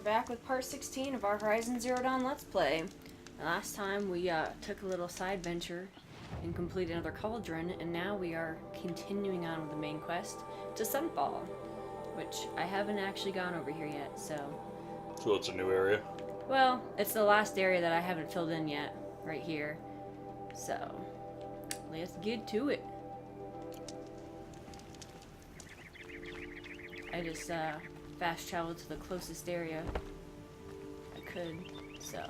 back with part 16 of our Horizon Zero Dawn Let's Play. Last time we took a little side venture and completed another cauldron, and now we are continuing on with the main quest to Sunfall, which I haven't actually gone over here yet, so... So it's a new area? Well, it's the last area that I haven't filled in yet, right here. So, let's get to it. I just fast traveled to the closest area I could, so...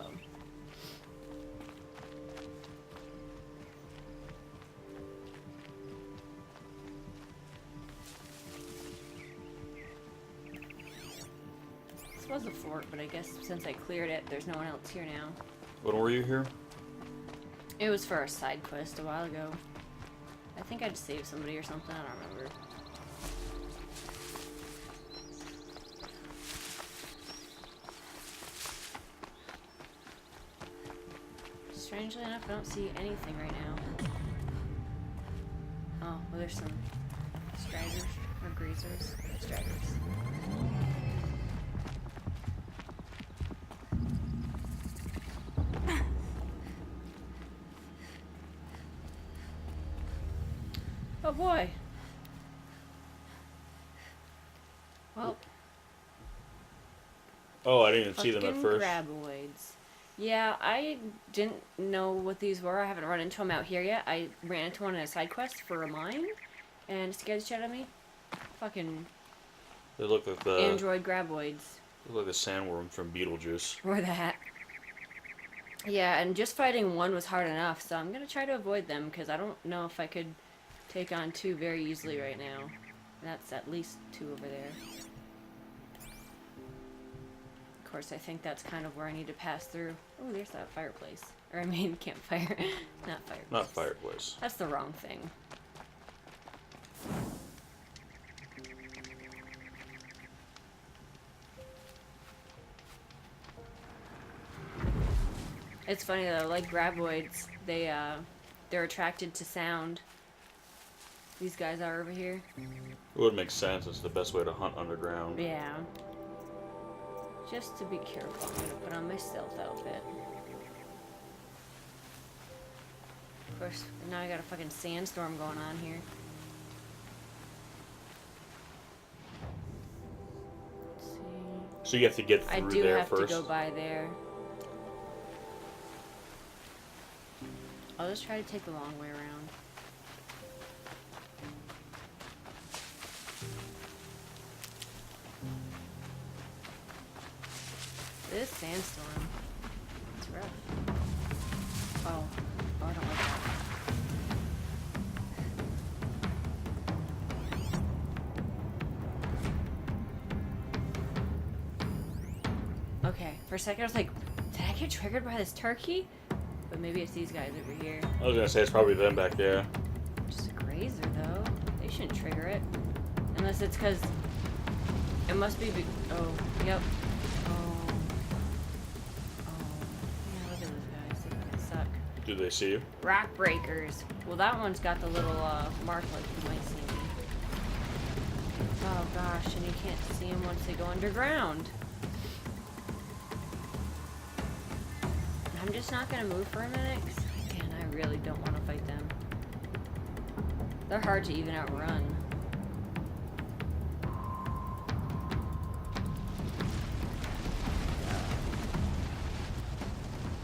This was a fort, but I guess since I cleared it, there's no one else here now. When were you here? It was for a side quest a while ago. I think I'd saved somebody or something, I don't remember. Strangely enough, I don't see anything right now. Oh, well, there's some striders, or grazers, striders. Oh boy. Well. Oh, I didn't even see them at Fucking first. graboids. Yeah, I didn't know what these were. I haven't run into them out here yet. I ran into one in a side quest for a mine, and it scared the shit out of me. Fucking They look like the android graboids. Look like the sandworm from Beetlejuice. Or that. Yeah, and just fighting one was hard enough, so I'm gonna try to avoid them, because I don't know if I could take on two very easily right now. That's at least two over there. Of course, I think that's kind of where I need to pass through. Oh, there's that fireplace. Or I mean, campfire. Not fireplace. Not fireplace. That's the wrong thing. It's funny though, like graboids, they're attracted to sound. These guys are over here. It would make sense. It's the best way to hunt underground. Yeah. Just to be careful, I'm gonna put on my stealth outfit. Of course, now I got a fucking sandstorm going on here. Let's see. So you have to get through there have first? to go by there. I'll just try to take the long way around. This sandstorm, it's rough. Oh, I don't like that. Okay, for a second I was like, did I get triggered by this turkey? But maybe it's these guys over here. I was gonna say it's probably them back there. Just a grazer though. They shouldn't trigger it. Unless it's because it must be, oh, yep. Do they see you? Rock breakers. Well, that one's got the little mark like you might see me. Oh gosh, and you can't see them once they go underground. I'm just not gonna move for a minute, because man, I really don't want to fight them. They're hard to even outrun.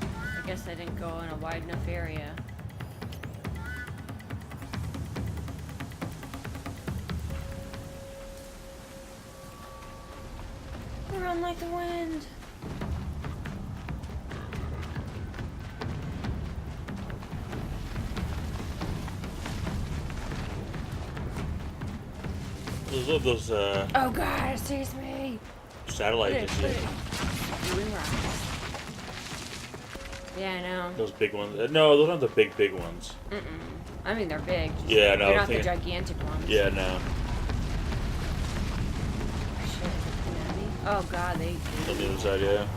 I guess I didn't go in a wide enough area. Run like the wind. Those oh god, it sees me. Satellites. Doing rocks. Yeah, I know. Those big ones. No, those aren't the big ones. I mean, they're big. Just, yeah, no. They're not the gigantic ones. Yeah, no. Shit, is it an enemy? Oh god, they... On the other side, yeah.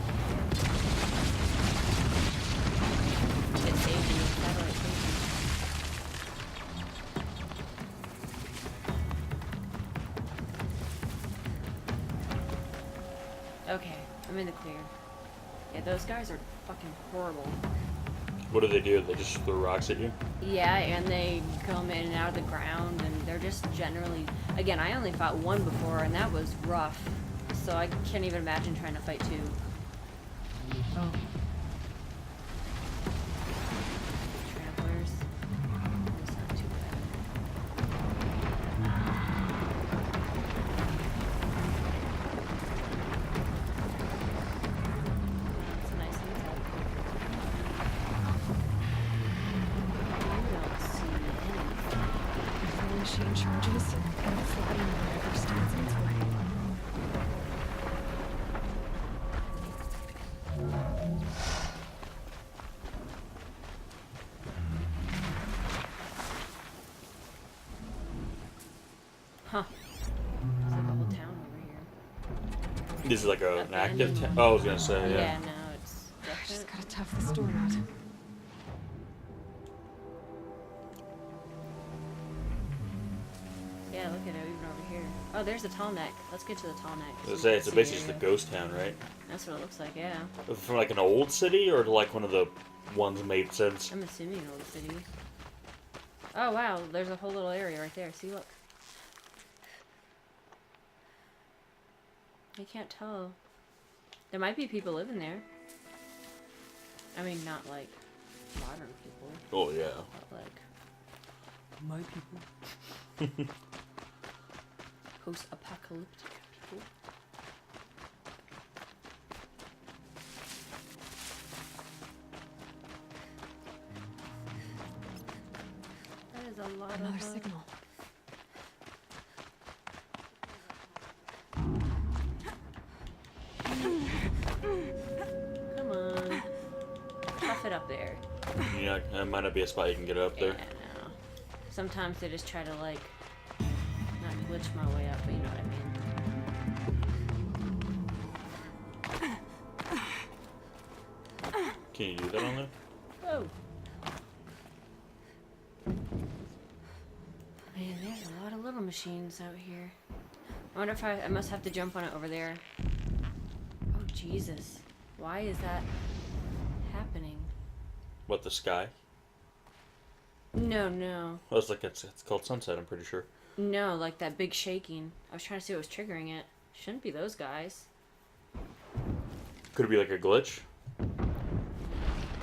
It saved me. Satellite saved me. Okay. I'm in the clear. Yeah, those guys are fucking horrible. What do? They just throw rocks at you? Yeah, and they come in and out of the ground, and they're just generally... Again, I only fought one before, and that was rough. So I can't even imagine trying to fight two. Oh. Tramplers. That's not too bad. That's a nice intel. I don't see anything. Machine charges and flying whatever stands in its way. Huh. There's like a whole town over here. This is like an active Abandoned. Oh, I was gonna say, Yeah, yeah. no, it's I just definite. gotta tough this door out. Yeah, look at it, even over here. Oh, there's the tall neck. Let's get to the tall neck. I was so gonna we say, can it's see basically just the a area. ghost town, right? That's what it looks like, yeah. From like an old city, or like one of the ones made since? I'm assuming an old city. Oh, wow, there's a whole little area right there. See, look. I can't tell. There might be people living there. I mean, not like modern people, Oh, yeah. but like my people. Post-apocalyptic people. That is a lot Another of signal. Come on. Tough it up there. Yeah, that might not be a spot you can get up there. Yeah, no. Sometimes they just try to like not glitch my way up, but you know what I mean. Can you do that on there? Oh. Man, there's a lot of little machines out here. I wonder if I must have to jump on it over there. Oh, Jesus. Why is that happening? What, the sky? No, no. Well, it's called sunset, I'm pretty sure. No, like that big shaking. I was trying to see what was triggering it. Shouldn't be those guys. Could it be like a glitch?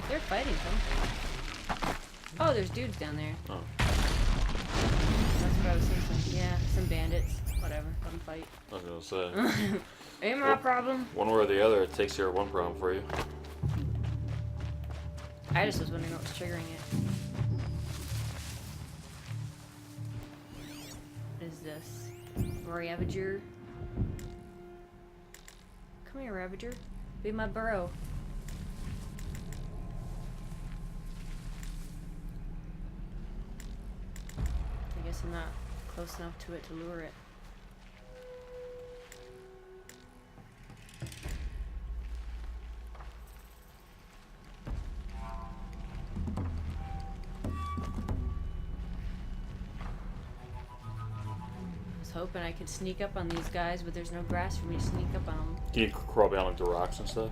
They're fighting something. Oh, there's dudes down there. Oh. That's what I was thinking. Yeah, some bandits. Whatever. Let them fight. I was gonna say. Ain't my problem. One way or the other, it takes care of one problem for you. I just was wondering what was triggering it. What is this? Ravager? Come here, Ravager. Be my burrow. I guess I'm not close enough to it to lure it. I was hoping I could sneak up on these guys, but there's no grass for me to sneak up on them. Can you crawl behind like the rocks and stuff?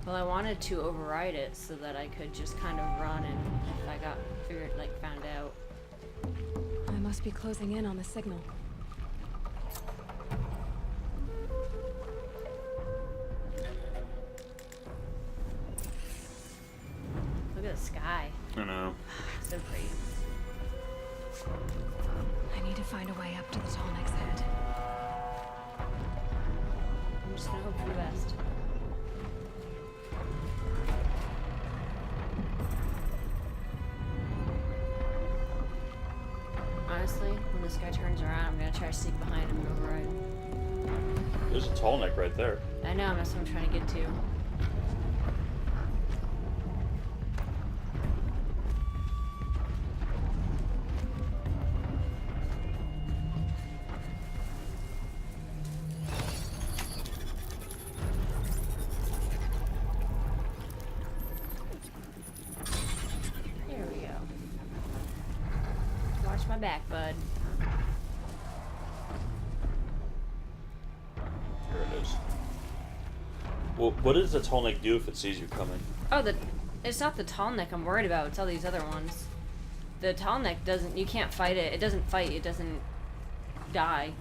Well, I wanted to override it so that I could just kind of run, and if I got found out. I must be closing in on the signal. Look at the sky. I know. So pretty. I need to find a way up to the tall neck's head. I'm just gonna hope for the best. Honestly, when this guy turns around, I'm gonna try to sneak behind him and override. There's a tall neck right there. I know, that's what I'm trying to get to. There we go. Watch my back, bud. Here it is. Well, what does the tall neck do if it sees you coming? Oh, it's not the tall neck I'm worried about. It's all these other ones. The tall neck doesn't. You can't fight it. It doesn't fight. It doesn't die.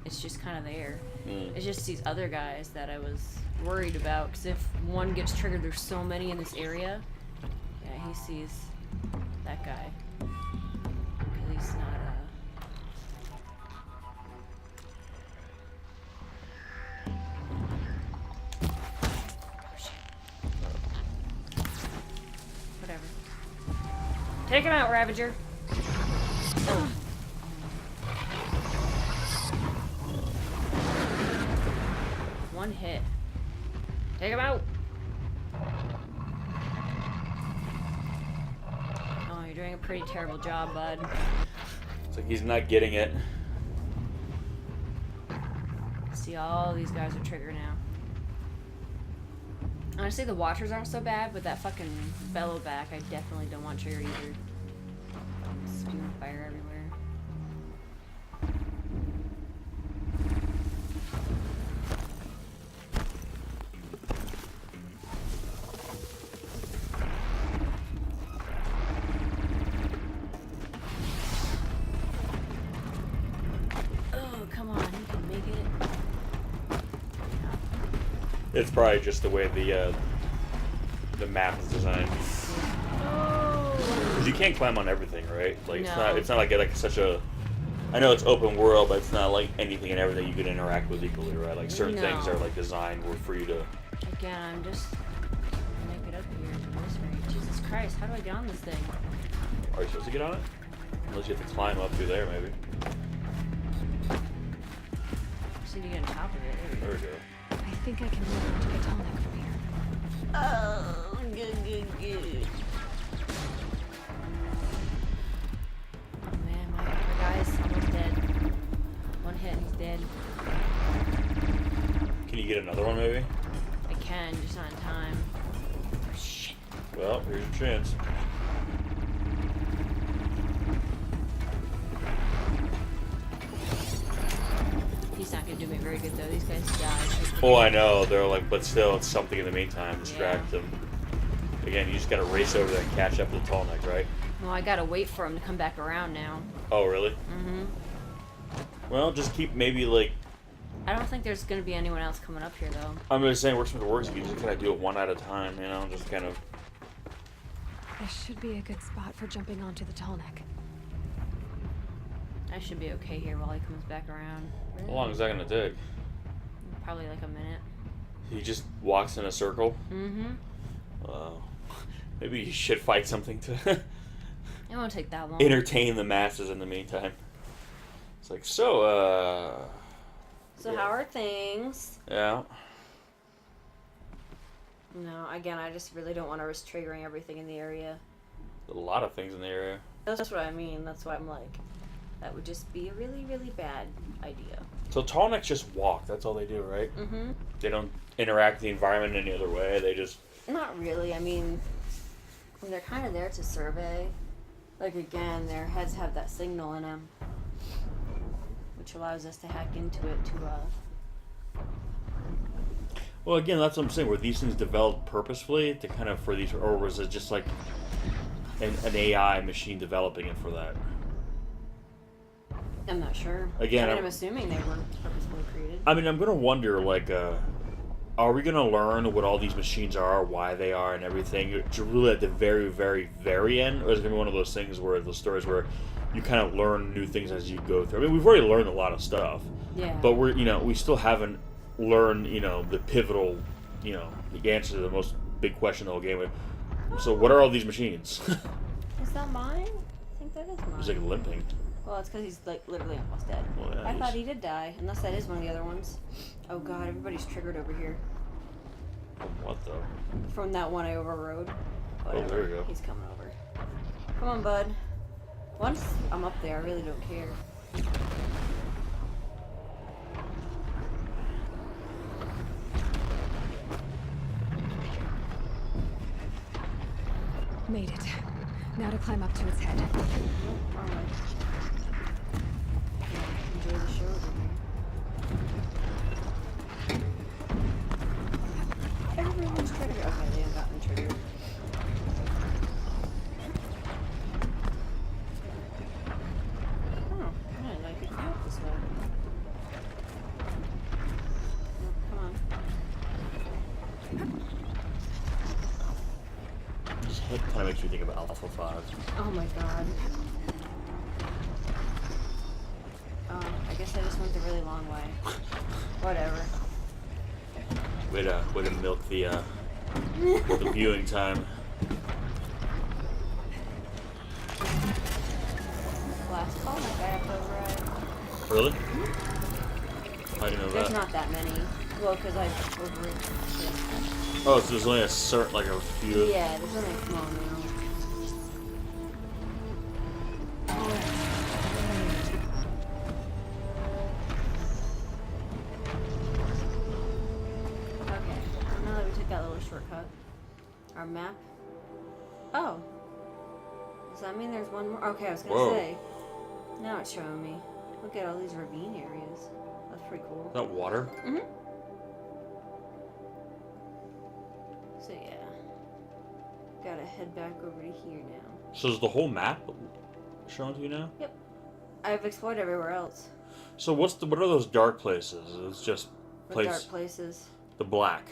It's just kind of there. It's just these other guys that I was worried about. Because if one gets triggered, there's so many in this area. Yeah, he sees that guy. At least not. Whatever. Take him out, Ravager. One hit. Take him out. Oh, you're doing a pretty terrible job, bud. It's like he's not getting it. See, all these guys are triggered now. Honestly, the Watchers aren't so bad, but that fucking bellow back, I definitely don't want triggered either. Spewing fire everywhere. Oh, come on, you can make it. It's probably just the way the map is designed. Oh. 'Cause you can't climb on everything, right? Like No. it's not like such a. I know it's open world, but it's not like anything and everything you can interact with equally, right? Like certain things No. are like designed for you to. Again, I'm just gonna make it up here to this rate. Jesus Christ, how do I get on this thing? Are you supposed to get on it? Unless you have to climb up through there, maybe. Just need to get on top of it. There we go. I think I can move onto the tall neck from here. Oh, good. Oh man, my guy's almost dead. One hit, he's dead. Can you get another one, maybe? I can, just not in time. Oh, shit. Well, here's your chance. He's not gonna do me very good though. These guys die. Oh, I know. They're like, but still, it's something in the meantime. Distract them. Again, you just gotta race over there and catch up to the tall neck, right? Well, I gotta wait for him to come back around now. Oh, really? Mm-hmm. Well, just keep maybe like. I don't think there's gonna be anyone else coming up here though. I'm just saying, works with the works. You just kind of do it one at a time, you know, just kind of. This should be a good spot for jumping onto the tall neck. I should be okay here while he comes back around. How long is that gonna take? Probably like a minute. He just walks in a circle. Mm-hmm. Maybe you should fight something to It won't take that long. entertain the masses in the meantime. It's like, so So how are things? yeah. No, again, I just really don't want to risk triggering everything in the area. A lot of things in the area. That's what I mean. That's why I'm like, that would just be a really, really bad idea. So tall necks just walk. That's all they do, right? Mm-hmm. They don't interact with the environment any other way. They just. Not really. I mean, they're kind of there to survey. Like, again, their heads have that signal in them, which allows us to hack into it to, Well, again, that's what I'm saying. Were these things developed purposefully to kind of for these, or was it just like an AI machine developing it for that? I'm not sure. Again, I'm assuming they were purposefully created. I mean, I'm gonna wonder, like, are we gonna learn what all these machines are, why they are, and everything, really at the very, very, very end, or is it gonna be one of those things where those stories where you kind of learn new things as you go through? I mean, we've already learned a lot of stuff, Yeah. but we still haven't learned, the pivotal, the answer to the most big question of the whole game. So, what are all these machines? Is that mine? I think that is mine. He's like limping. Well, it's because he's like literally almost dead. Well, yeah, I thought he's- he did die, unless that is one of the other ones. Oh god, everybody's triggered over here What the? from that one I overrode. Whatever. there we go. He's coming over. Come on, bud. Once I'm up there, I really don't care. Made it. Now to climb up to its head. Nope, wrong way. Enjoy the show over here. That kind of makes me think of Alpha 5. Oh my god. I guess I just went the really long way. Whatever. Way to milk the viewing time. Last call, my guy have to override. Really? I didn't know There's that. not that many. Well, because I overrode. Oh, so there's only a certain, like a few. Yeah, there's only a small amount. Okay, well, now that we took that little shortcut, our map. Oh. Does that mean there's one more? Okay, I was gonna Whoa. say. Now it's showing me. Look at all these ravine areas. That's pretty cool. Is that water? Mm-hmm. So yeah. Gotta head back over to here now. So is the whole map shown to you now? Yep. I've explored everywhere else. So what are those dark places? It's just What dark places? the black.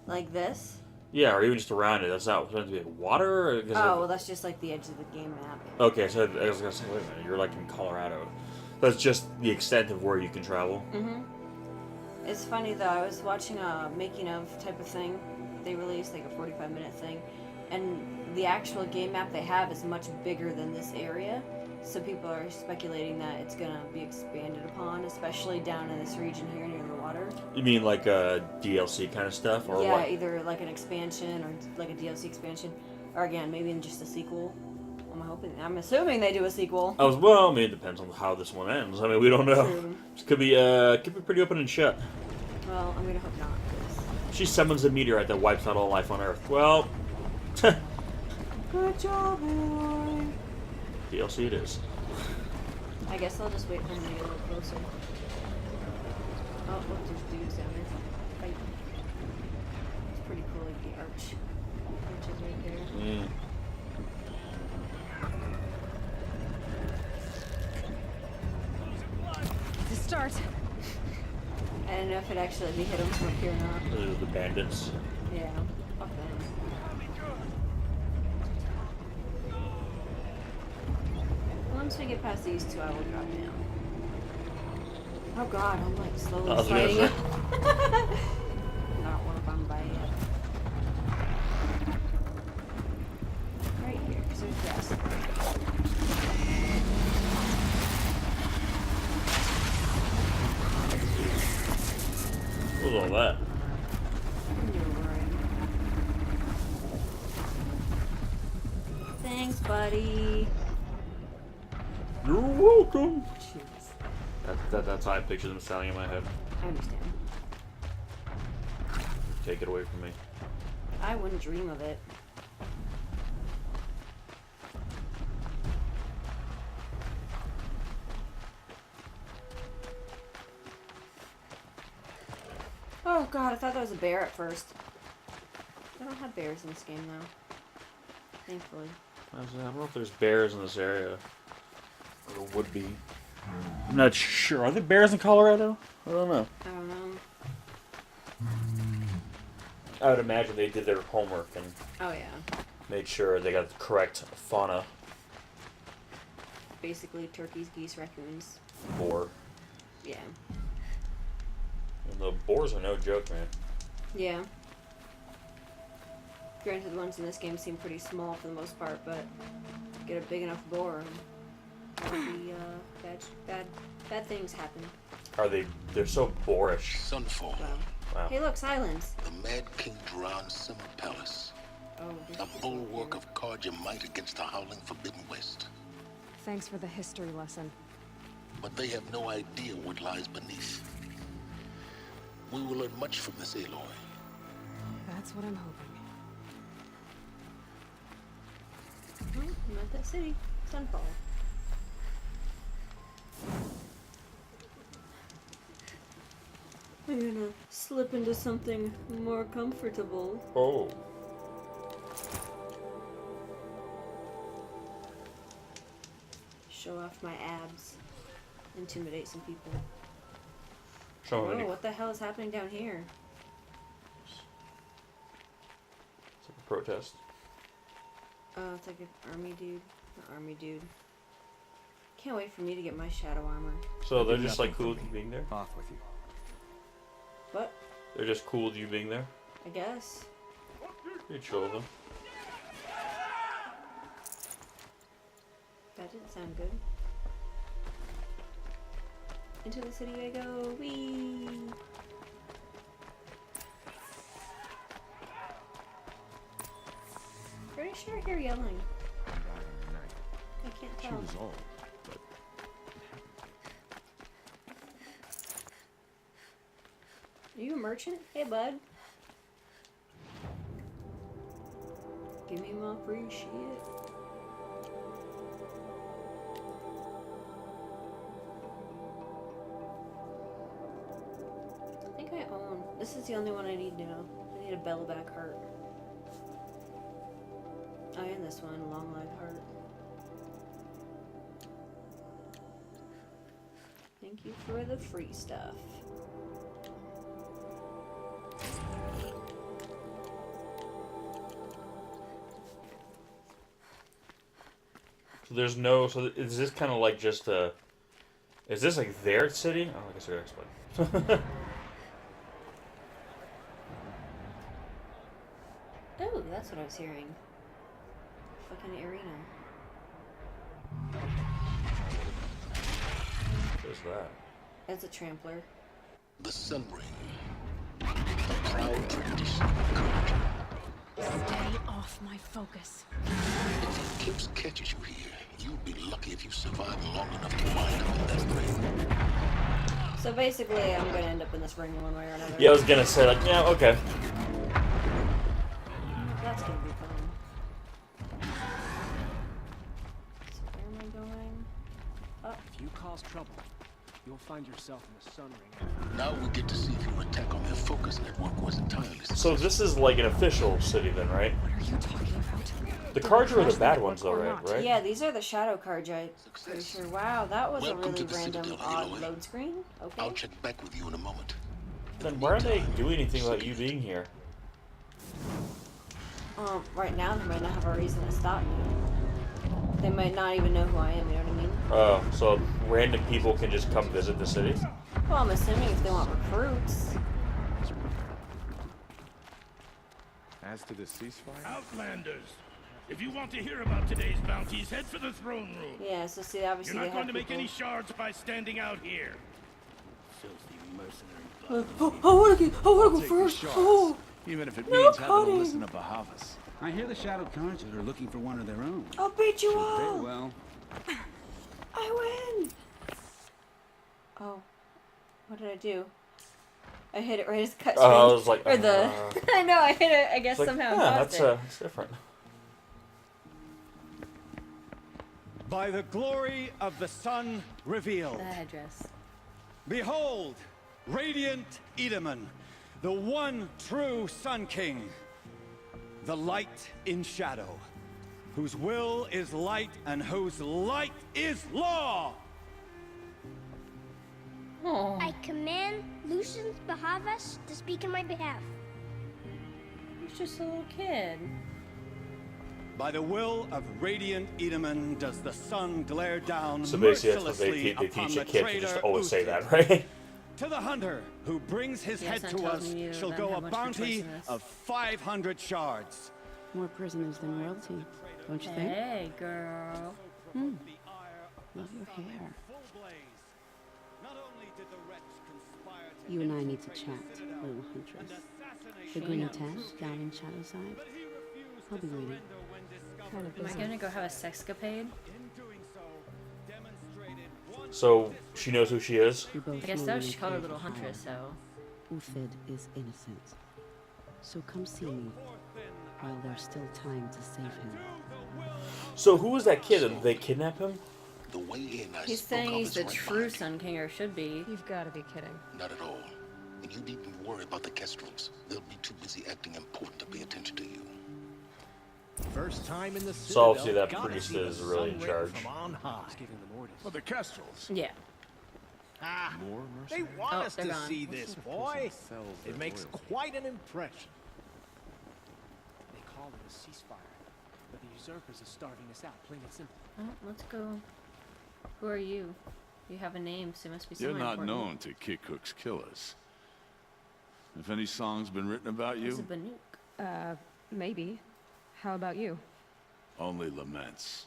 Like this? Yeah, or even just around it. That's not supposed to be water. Or, Oh, well, that's just like the edge of the game map. Okay, so I was gonna say, wait a minute, you're like in Colorado. That's just the extent of where you can travel. Mm-hmm. It's funny though. I was watching a making of type of thing. They released like a 45-minute thing, and the actual game map they have is much bigger than this area. So people are speculating that it's gonna be expanded upon, especially down in this region here near the water. You mean like DLC kind of stuff, or Yeah, what? either like an expansion or like a DLC expansion, or again maybe in just a sequel. I'm assuming they do a sequel. I mean, it depends on how this one ends. I mean, we don't know. True. This could be pretty open and shut. Well, I'm gonna hope not. 'Cause... She summons a meteorite that wipes out all life on Earth. Well, Good job, boy. DLC it is. I guess I'll just wait for them to get a little closer. Oh, look, there's dudes down there. Fight. It's pretty cool, like the arch. Arch is right there. Mm. To start. I don't know if it actually hit them from up here or not. Those are the bandits. Yeah, fuck them. Once we get past these two, I will drop down. Oh god, I'm like slowly I was gonna sliding say. it. Not one if I'm by yet. Right here, because there's grass. What was all that? You're right. Thanks, buddy. You're welcome. Jeez. That's how I picture them sounding in my head. I understand. Take it away from me. I wouldn't dream of it. Oh god, I thought that was a bear at first. I don't have bears in this game though. Thankfully. I don't know if there's bears in this area. Or would be. I'm not sure. Are there bears in Colorado? I don't know. I don't know. I would imagine they did their homework and Oh yeah. made sure they got the correct fauna. Basically turkeys, geese, raccoons. Boar. Yeah. And the boars are no joke, man. Yeah. Granted, the ones in this game seem pretty small for the most part, but get a big enough boar and the bad things happen. They're so boorish. Sunfall, Wow. Wow. Hey, look, silence. the Mad King Duran's summer palace. Oh, there's A people bulwark here. of cards your might against the howling Forbidden West. Thanks for the history lesson. But they have no idea what lies beneath. We will learn much from this Aloy. That's what I'm hoping. I'm at that city. Sunfall. I'm gonna slip into something more comfortable. Oh. Show off my abs. Intimidate some people. Show Whoa, any. what the hell is happening down here? It's like a protest. Oh, it's like an army dude. An army dude. Can't wait for me to get my shadow armor. So they're just like cool with you being there? Off with you. What? They're just cool with you being there? I guess. You're chill with them. That didn't sound good. Into the city I go. Whee! Pretty sure I hear yelling. I can't She tell. was old, but Are you a merchant? Hey, bud. Give me my free shit. I think I own. This is the only one I need now. I need a bellback heart. Oh, and this one, long life heart. Thank you for the free stuff. So there's no. So is this kind of like just a. Is this like their city? Oh, I guess I gotta explain. Oh, that's what I was hearing. Fucking arena. What is that? That's a trampler. The Sun Ring. A proud tradition of courage. Stay off my focus. If the eclipse catches you here, you'll be lucky if you survive long enough to wind up in that ring. So basically, I'm gonna end up in this ring one way or another. Yeah, I was gonna say, like, yeah, okay. That's gonna be fun. So where am I going? Up. If you cause trouble, you'll find yourself in the Sun Ring. Now we get to see if your attack on their focus network was entirely successful. So this is like an official city then, right? What are you talking about? The cards are the bad ones though, right? Yeah, these are the shadow cards, I'm pretty Success. sure. Wow, that was Welcome a really to the random, Citadel, odd Aloy. load screen. Okay. I'll check back with you in a moment. Then why aren't they doing anything about you being here? Right now, they might not have a reason to stop me. They might not even know who I am, you know what I mean? Oh, so random people can just come visit the city? Well, I'm assuming if they want recruits. as to the ceasefire, Outlanders, if you want to hear about today's bounties, head for the throne room. Yeah, so see, obviously You're they not have going to make people. any shards by standing out here. Filthy mercenary I wanna go take the first. shots, Oh, even if it no means having to cutting. listen to Bahavas. I hear the Shadow Cards are looking for one of their own. I'll beat you Very all. well. I win. Oh, what did I do? I hit it right as cut. Oh, I was like, or the. I know I hit it. I guess It's like, somehow. yeah, caused that's it. it's different. By the glory of the sun revealed. The headdress. Behold, radiant Edaman, the one true Sun King, the light in shadow, whose will is light and whose light is law. Oh. I command Lucius Bahavas to speak in my behalf. He's just a little kid. By the will of radiant Edaman does the sun glare down So basically, that's what mercilessly they upon teach the a kid to traitor just always say Uthid. that, right? To the hunter who brings his Yeah, head it's to not telling us me neither shall of them go a have much for choice bounty in this. of 500 shards. More prisoners than royalty, don't you think? Hey, girl. Love your hair. You and I need to chat, little huntress. The green tent down in Shadowside. I'll be waiting. Kind of Am I busy. gonna go have a sexcapade? So she knows who she is. You both I guess know so. when She they called her came little for huntress, hire. so. Uthid is innocent. So come see me while there's still time to save him. So who was that kid? Did they kidnap him? The way in I He's spoke saying of he's is the right true behind Sun King, or should be. You've got to be kidding. you. Not at all. And you needn't worry about the Kestrels. They'll be too busy acting important to pay attention to you. First time in the So Citadel, obviously that gotta priest see the is really in sun ring charge. From on high. Just giving them orders. For the Kestrels. Yeah. Ah, More they mercenaries? want Oh, us they're to gone. see What this, sort of boy. person sells It their makes loyalty? quite an impression. They call it a ceasefire, but the usurpers are starving us out, plain and simple. Oh, let's go. Who are you? You have a name, so it must be You're someone not important. known to kick Hook's killers. Have any songs been written about Who's a you? Banuk? Maybe. How about you? Only laments.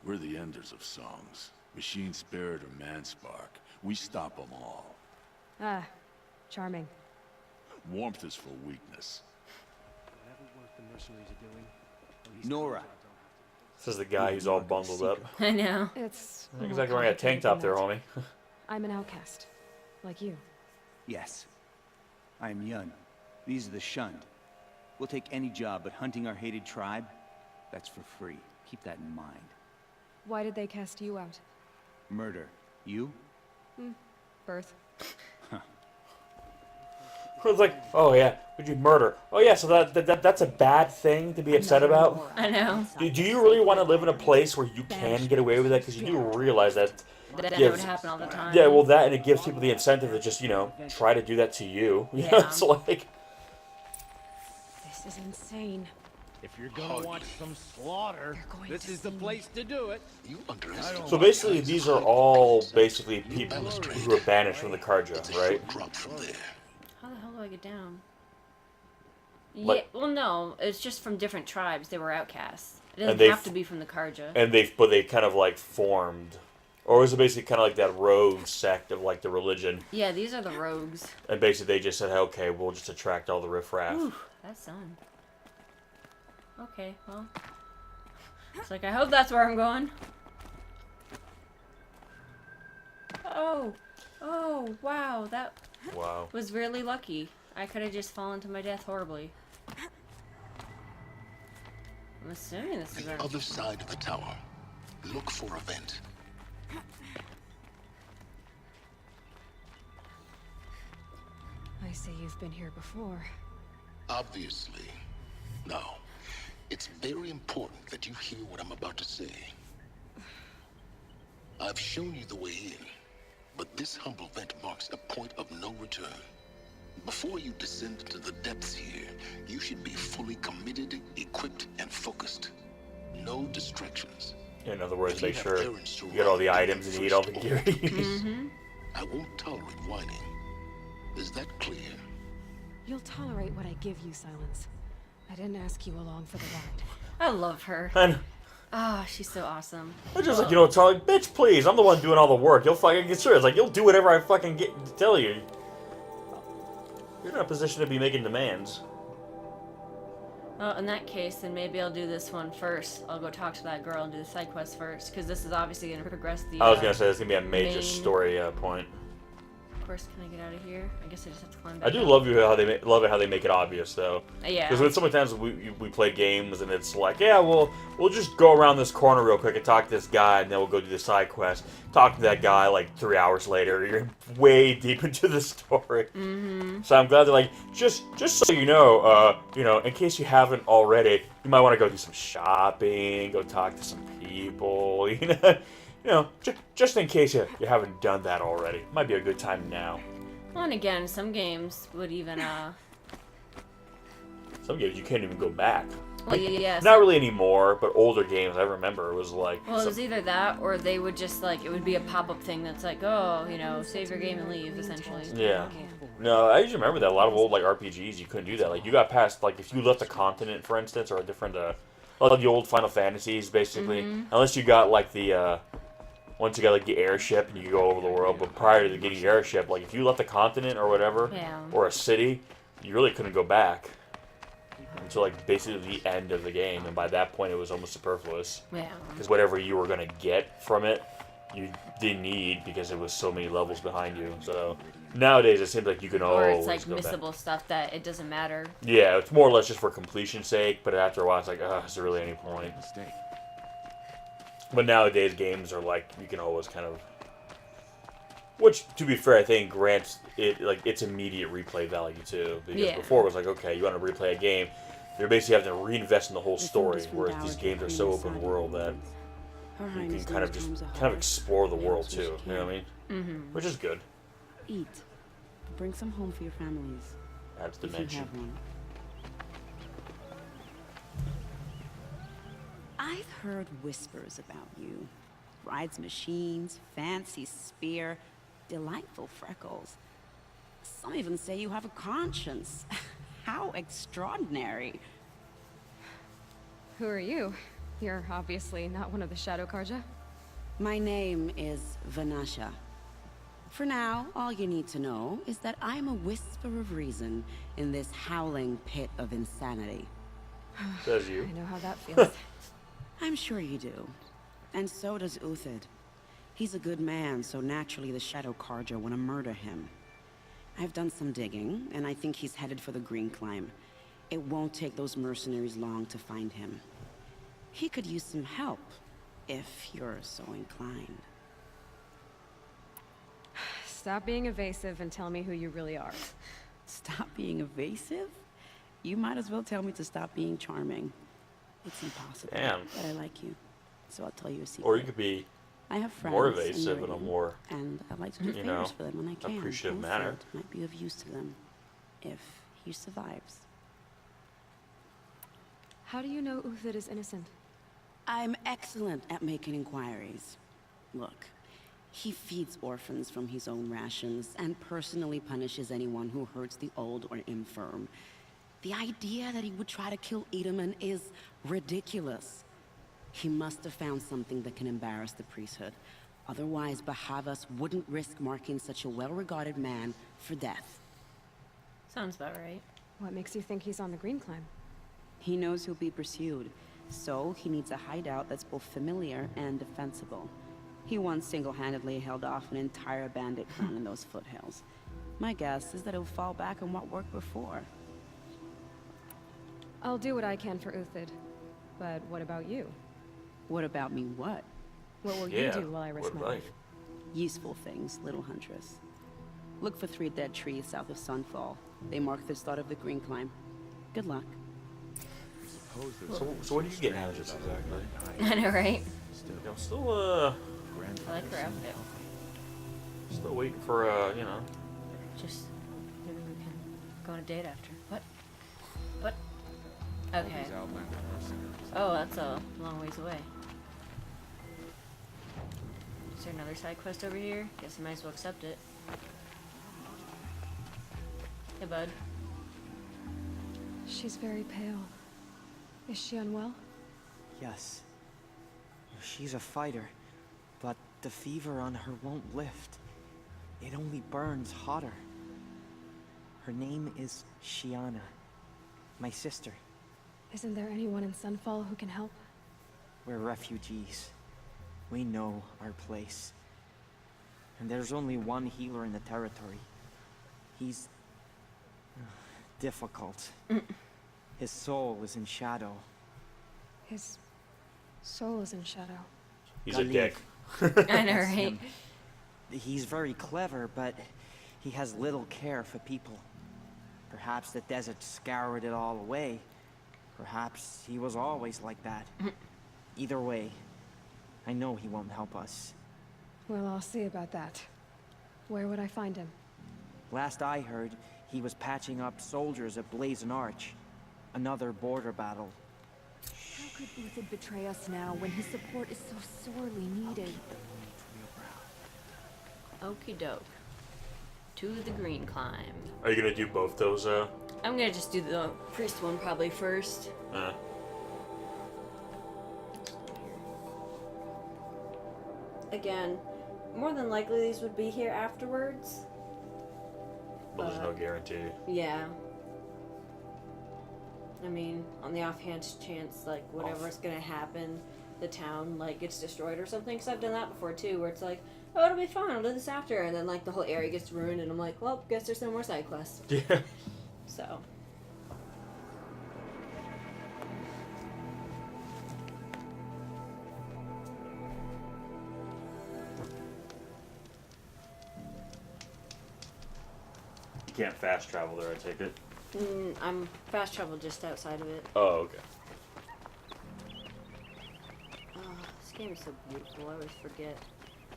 We're the enders of songs. Machine spirit or man spark. We stop them all. Ah, charming. Warmth is for weakness. Whatever work the mercenaries are doing, at least Nora. Conrad don't have to. This is the guy who's all bundled up. I know. It's Looks more like wearing a tank complicated top than there, that. homie. I'm an outcast, like you. Yes. I am Yun. These are the shunned. We'll take any job, but hunting our hated tribe, that's for free. Keep that in mind. Why did they cast you out? Murder. You? Birth. It's like, oh yeah, would you murder? Oh yeah, so that's a bad thing to be upset about? I know. Do you really want to live in a place where you can get away with that? Because you do realize that That gives, would happen all the time. yeah, well that, and it gives people the incentive to just, you know, try to do that to you. You know, Yeah. it's like, This is insane. If you're gonna watch some slaughter, this is the place to do it. You underestimate. so basically these are all basically people who are banished from the Karja, right? Drop from there. How the hell do I get down? Like- yeah, well, no, it's just from different tribes. They were outcasts. It And doesn't they have to be from the Karja. And but they kind of like formed, or was it basically kind of like that rogue sect of like the religion? Yeah, these are the rogues. And basically they just said, okay, we'll just attract all the riffraff. Ooh, that sun. Okay, well. It's like, I hope that's where I'm going. Oh. Oh, wow. That Wow. was really lucky. I could have just fallen to my death horribly. I'm assuming this is The our... other side of the tower. Look for a vent. I see you've been here before. Obviously. Now, it's very important that you hear what I'm about to say. I've shown you the way in, but this humble vent marks a point of no return. Before you descend to the depths here, you should be fully committed, equipped, and focused. No distractions. In other words, If you make have sure errands to you get all the run, items and you eat all the gear you use. Mm-hmm. I won't tolerate whining. Is that clear? You'll tolerate what I give you, Silence. I didn't ask you along for the ride. I love her. And Ah, she's so awesome. I'm just like, you know, it's all like, bitch, please, I'm the one doing all the work. You'll fucking get serious. Like, you'll do whatever I fucking tell you. You're in a position to be making demands. Well, in that case, then maybe I'll do this one first. I'll go talk to that girl and do the side quest first, because this is obviously going to progress the... I was gonna say this is gonna be a major main- story point. Of course, can I get out of here? I guess I just have to climb back I do up. love it how they make it obvious though. Yeah. Because with so many times we play games and it's like, yeah, we'll just go around this corner real quick and talk to this guy, and then we'll go do the side quest. Talk to that guy like 3 hours later. You're way deep into the story. Mm-hmm. So I'm glad they're like, just so you know, in case you haven't already, you might want to go do some shopping, go talk to some people, just in case you haven't done that already. Might be a good time now. Well, and again, some games would even, Some games you can't even go back. Well, yeah. Not really anymore, but older games, I remember, it was like... Well, it was either that, or they would just, like, it would be a pop-up thing that's like, oh, save your game and leave, essentially. Yeah. No, I usually remember that a lot of old, like, RPGs, you couldn't do that. Like, you got past, like, if you left a continent, for instance, or a different, like the old Final Fantasies, basically, unless you got, like, the, once you got, like, the airship and you go over the world, but prior to getting the airship, like, if you left a continent or whatever, or a city, you really couldn't go back until, like, basically the end of the game, and by that point it was almost superfluous. Yeah. Because whatever you were going to get from it, you didn't need because it was so many levels behind you. So nowadays it seems like you can Or always it's, like, go back. missable stuff that it doesn't matter. Yeah, it's more or less just for completion's sake, but after a while it's like, is there really any point? But nowadays games are like, you can always kind of... Which, to be fair, I think grants it, like, its immediate replay value, too. Because before it was like, okay, you want to replay a game, you're basically having to reinvest in the whole story, whereas these games are so open world that you can kind of just explore the world, too. You know what I mean? Mm-hmm. Which is good. Eat. Bring some home for your families. Adds if you dimension. have one. I've heard whispers about you. Rides machines, fancy spear, delightful freckles. Some even say you have a conscience. How extraordinary. Who are you? You're obviously not one of the Shadow Karja. My name is Vanasha. For now, all you need to know is that I'm a whisper of reason in this howling pit of insanity. Says you. I know how that feels. I'm sure you do. And so does Uthid. He's a good man, so naturally the Shadow Karja want to murder him. I've done some digging, and I think he's headed for the Green Climb. It won't take those mercenaries long to find him. He could use some help, if you're so inclined. Stop being evasive and tell me who you really are. Stop being evasive? You might as well tell me to stop being charming. It's impossible. Damn. But I like you, so I'll tell you a secret. Or you could be I have friends more evasive in a more, and I like to do you know, favors for them when I can. appreciative Also, manner. it might be of use to them if he survives. How do you know Uthid is innocent? I'm excellent at making inquiries. Look, he feeds orphans from his own rations and personally punishes anyone who hurts the old or infirm. The idea that he would try to kill Edelman is ridiculous. He must have found something that can embarrass the priesthood. Otherwise, Bahavas wouldn't risk marking such a well-regarded man for death. Sounds about right. What makes you think he's on the Green Climb? He knows he'll be pursued, so he needs a hideout that's both familiar and defensible. He once single-handedly held off an entire bandit clan in those foothills. My guess is that he'll fall back on what worked before. I'll do what I can for Uthid. But what about you? What about me what? What will you do while I risk my life? Useful things, little huntress. Look for 3 dead trees south of Sunfall. They mark the start of the Green Climb. Good luck. So what do you get out of this exactly? I know, right? I'm still I like her outfit. still waiting for you know. Just maybe we can go on a date after. What? What? Okay. Oh, that's a long ways away. Is there another side quest over here? Guess I might as well accept it. Hey, bud. She's very pale. Is she unwell? Yes. She's a fighter, but the fever on her won't lift. It only burns hotter. Her name is Shiana, my sister. Isn't there anyone in Sunfall who can help? We're refugees. We know our place. And there's only one healer in the territory. He's difficult. His soul is in shadow. His soul is in shadow. He's a dick. I know, right? He's very clever, but he has little care for people. Perhaps the desert scoured it all away. Perhaps he was always like that. Either way, I know he won't help us. Well, I'll see about that. Where would I find him? Last I heard, he was patching up soldiers at Blazon Arch. Another border battle. How could Uthid betray us now when his support is so sorely needed? Okie doke. To the Green Climb. Are you gonna do both those? I'm gonna just do the priest one probably first. Again, more than likely these would be here afterwards. But there's no guarantee. Yeah. I mean, on the offhand chance, like, whatever's gonna happen, the town, like, gets destroyed or something. Because I've done that before, too, where it's like, oh, it'll be fun, I'll do this after. And then, like, the whole area gets ruined, and I'm like, well, guess there's no more side quests. Yeah. So. You can't fast travel there, I take it. I'm fast travel just outside of it. Oh, okay. Oh, this game is so beautiful, I always forget.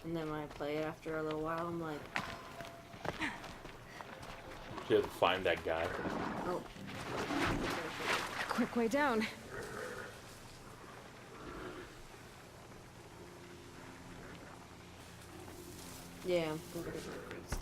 And then when I play it after a little while, I'm like... You have to find that guy. Oh. Quick way down. Yeah, we'll go to the priest.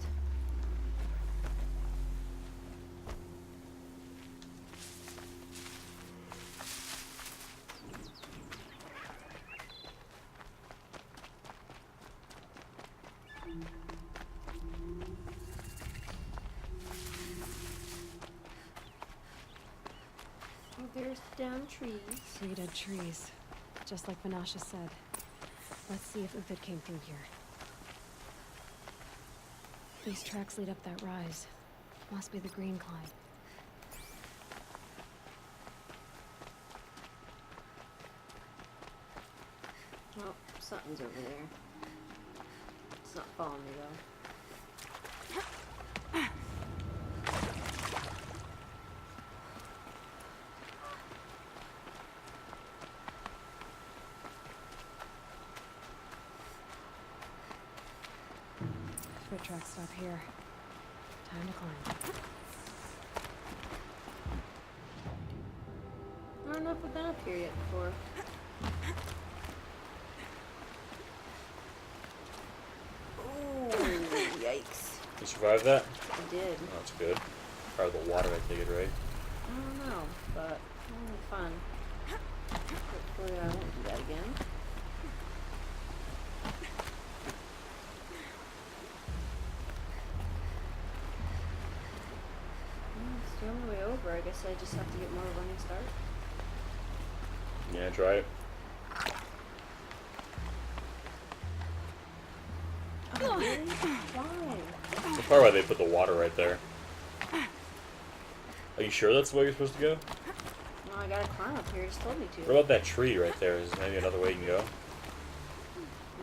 Oh, there's down trees. 3 dead trees. Just like Vanasha said. Let's see if Uthid came through here. These tracks lead up that rise. Must be the green climb. Oh, something's over there. It's not following me though. Foot tracks stop here. Time to climb. I don't know if we've been up here yet before. Oh, yikes. You survived that? I did. Oh, that's good. Or the water, I take it, right? I don't know, but fun. Hopefully I won't do that again. It's the only way over. I guess I just have to get more running start. Yeah, try it. Oh, really? Why? That's probably why they put the water right there. Are you sure that's the way you're supposed to go? No, I gotta climb up here. It just told me to. What about that tree right there? Is there maybe another way you can go?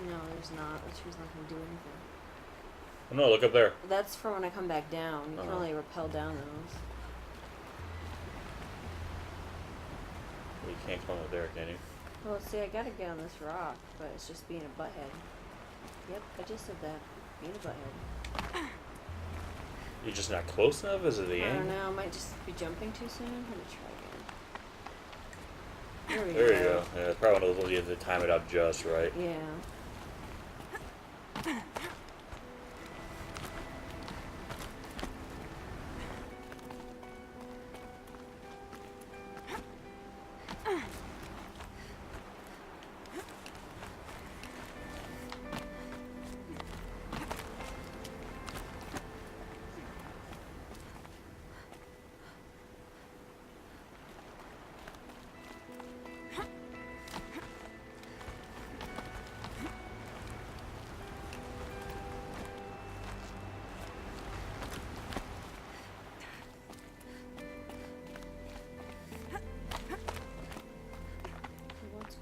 No, there's not. That tree's not gonna do anything. Oh, no, look up there. That's for when I come back down. You can only rappel down those. Well, you can't climb up there, can you? Well, see, I gotta get on this rock, but it's just being a butthead. Yep, I just said that. Being a butthead. You're just not close enough? Is it the I end? don't know. I might just be jumping too soon. Let me try again. There you go. Yeah, it's probably one of those ones you have to time it up just right. Yeah.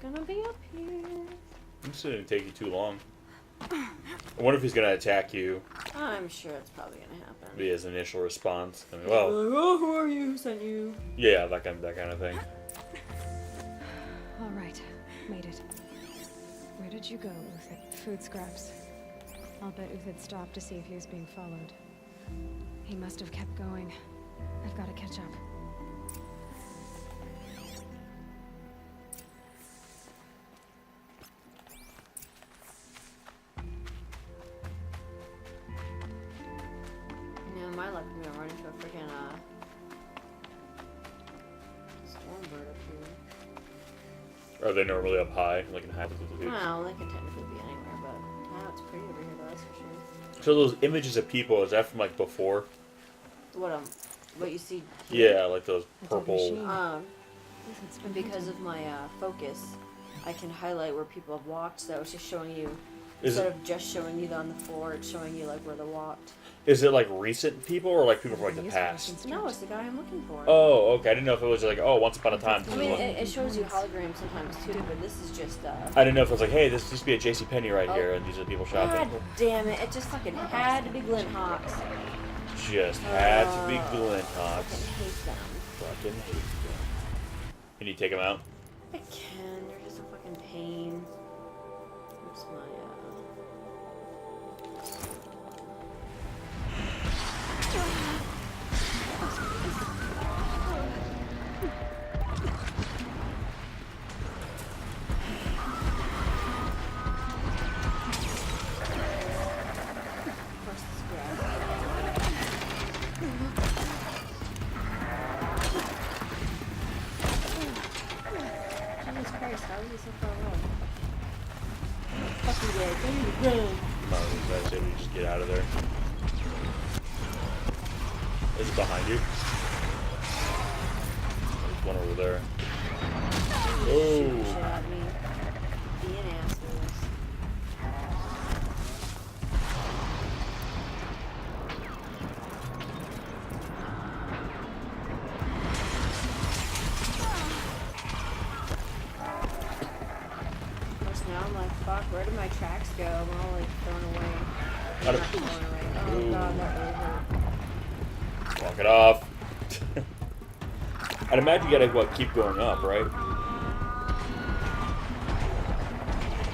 Gonna be up here. This didn't take you too long. I wonder if he's gonna attack you. I'm sure it's probably gonna happen. Be his initial response. I mean, well, oh, who are you? Who sent you? yeah, that kind of thing. All right, made it. Where did you go, Uthid? Food scraps. I'll bet Uthid stopped to see if he was being followed. He must have kept going. I've got to catch up. My luck, I'm gonna run into a freaking storm bird up here. Are they normally up high, like in high altitude? Well, they can technically be anywhere, but wow, it's pretty over here, though, that's for sure. So those images of people, is that from like before? What you see here? Yeah, like those purple. Because of my focus, I can highlight where people have walked, so it's just showing you, Is instead it- of just showing you on the floor, it's showing you like where they walked. Is it like recent people or like people from like the past? No, it's the guy I'm looking for. Oh, okay. I didn't know if it was like, oh, once upon a time. I mean, it shows you holograms sometimes too, but this is just. I didn't know if it was like, hey, this used to be a JCPenney right here, and these are the people God shopping. damn it! It just fucking had to be Glen Hawks. Just had to be Glen I Hawks. hate them. Fucking hate them. Can you take them out? I can. They're just a fucking pain. Where's my I say we just get out of there. Is it behind you? There's one over there. Oh! Shit at me. Being assholes. Plus now I'm like, fuck, where did my tracks go? I'm all like thrown away. Not thrown away. Oh god, that really hurt. Walk it off. I'd imagine you gotta, what, keep going up, right?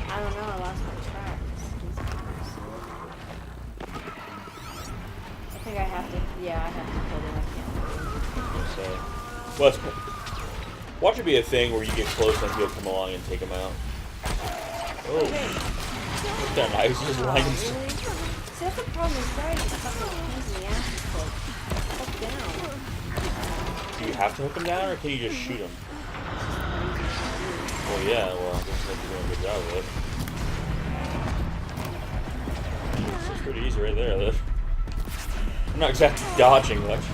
I don't know, I lost my tracks. I think I have to, yeah, I have to kill them. I can't move. Well, watch it be a thing where you get close and he'll come along and take him out. Oh. Look at that knife just lying. Really? See, that's the problem is right. It's fucking pains in the ass is close. Fuck down. Do you have to hook him down, or can you just shoot him? Well, yeah, well, I guess you're doing a good job of it. It's pretty easy right there. I'm not exactly dodging much.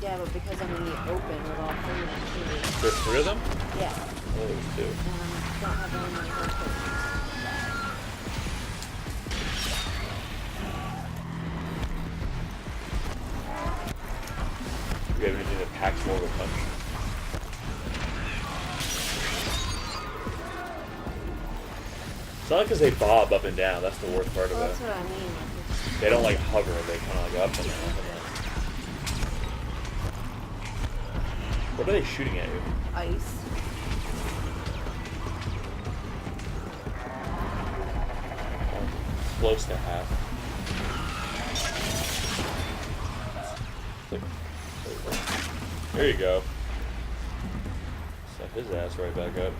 Yeah, but because I'm in the open with all three of them too. There's three of them? Yeah. Oh, there's two. Don't have very many hard potions. Do you have anything that packs more of a punch? It's not because they bob up and down. That's the worst part of it. That's what I mean. They don't like hover. They kind of like up and down. What are they shooting at you? Ice. Close to half. There you go. Set his ass right back up.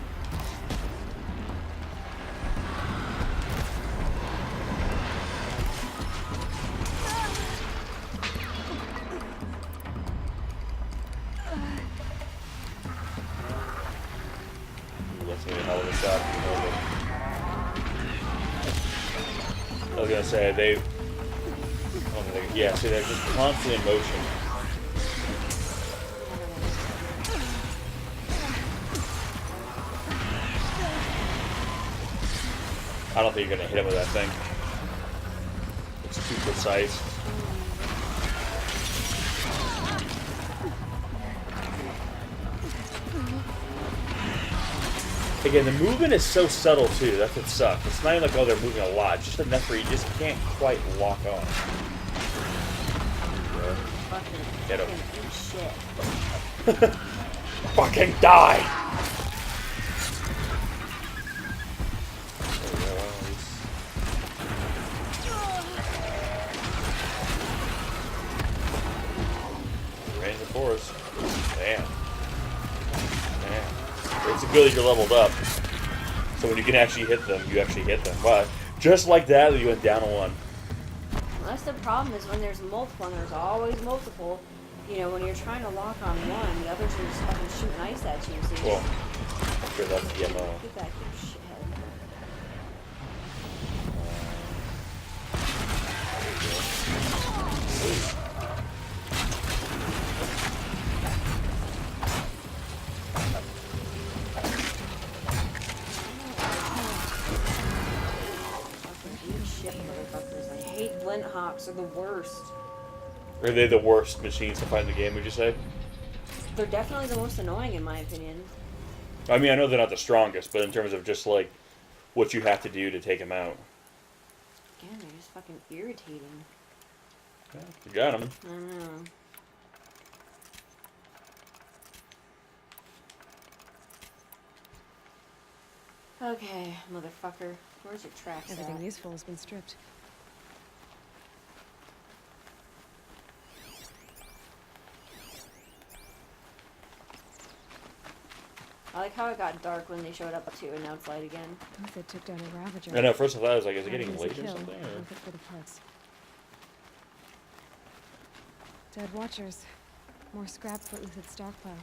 That's gonna be a hell of a shot. I was gonna say they. Yeah, see, they're just constantly in motion. I don't think you're gonna hit him with that thing. It's too precise. Again, the movement is so subtle too. That's what sucks. It's not even like, oh, they're moving a lot. It's just enough where you just can't quite lock on. Get him. Shit. Fucking die! Right in the forest. Damn. Damn. It's good that you're leveled up. So when you can actually hit them, you actually hit them. But just like that, you went down a one. Well, that's the problem is when there's multiple, and there's always multiple, you know, when you're trying to lock on one, the others are just fucking shooting ice at you, so you Well, sure, that's the MO. get back, you shithead. I hate Flint Hawks, they're the worst. Are they the worst machines to fight in the game, would you say? They're definitely the most annoying in my opinion. I mean, I know they're not the strongest, but in terms of just like what you have to do to take them out. Again, they're just fucking irritating. Yeah, you got them. I don't know. Okay, motherfucker. Where's your tracks Everything at? useful has been stripped. I like how it got dark when they showed up too, and now it's light again. Uthid took down a Ravager. I know, first I thought I was like, is it getting Easy late or kill, something? Or? worth it for the parts. Dead Watchers. More scrap for Uthid's stockpile.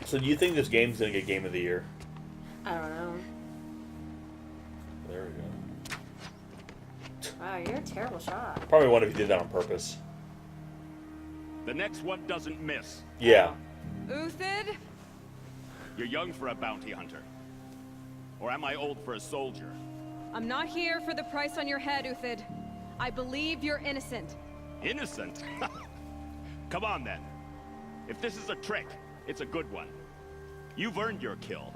So do you think this game's gonna get Game of the Year? I don't know. There we go. Wow, you're a terrible shot. Probably one if you did that on purpose. The next one doesn't miss. Yeah. Uthid? You're young for a bounty hunter. Or am I old for a soldier? I'm not here for the price on your head, Uthid. I believe you're innocent. Innocent? Come on, then. If this is a trick, it's a good one. You've earned your kill.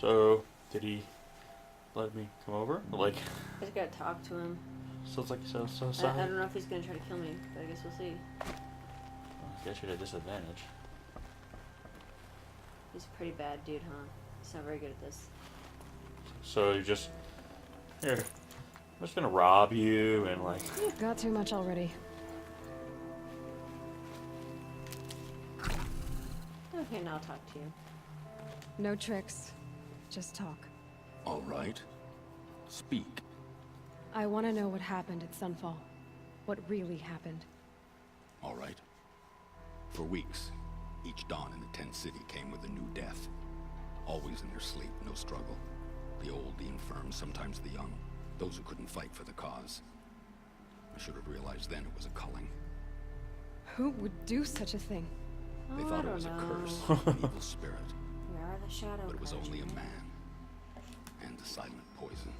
So, did he let me come over? Like, I just gotta talk to him. so it's like so I sorry. don't know if he's gonna try to kill me, but I guess we'll see. I guess you're at a disadvantage. He's a pretty bad dude, huh? He's not very good at this. So you just here. I'm just gonna rob you and like. Got too much already. Okay, now I'll talk to you. No tricks. Just talk. All right. Speak. I want to know what happened at Sunfall. What really happened. All right. For weeks, each dawn in the tent city came with a new death. Always in their sleep, no struggle. The old, the infirm, sometimes the young. Those who couldn't fight for the cause. I should have realized then it was a culling. Who would do such a thing? They Oh, thought I it was a don't curse, know. an evil spirit. We are the shadow. But it was Card. only a man. And a silent poison.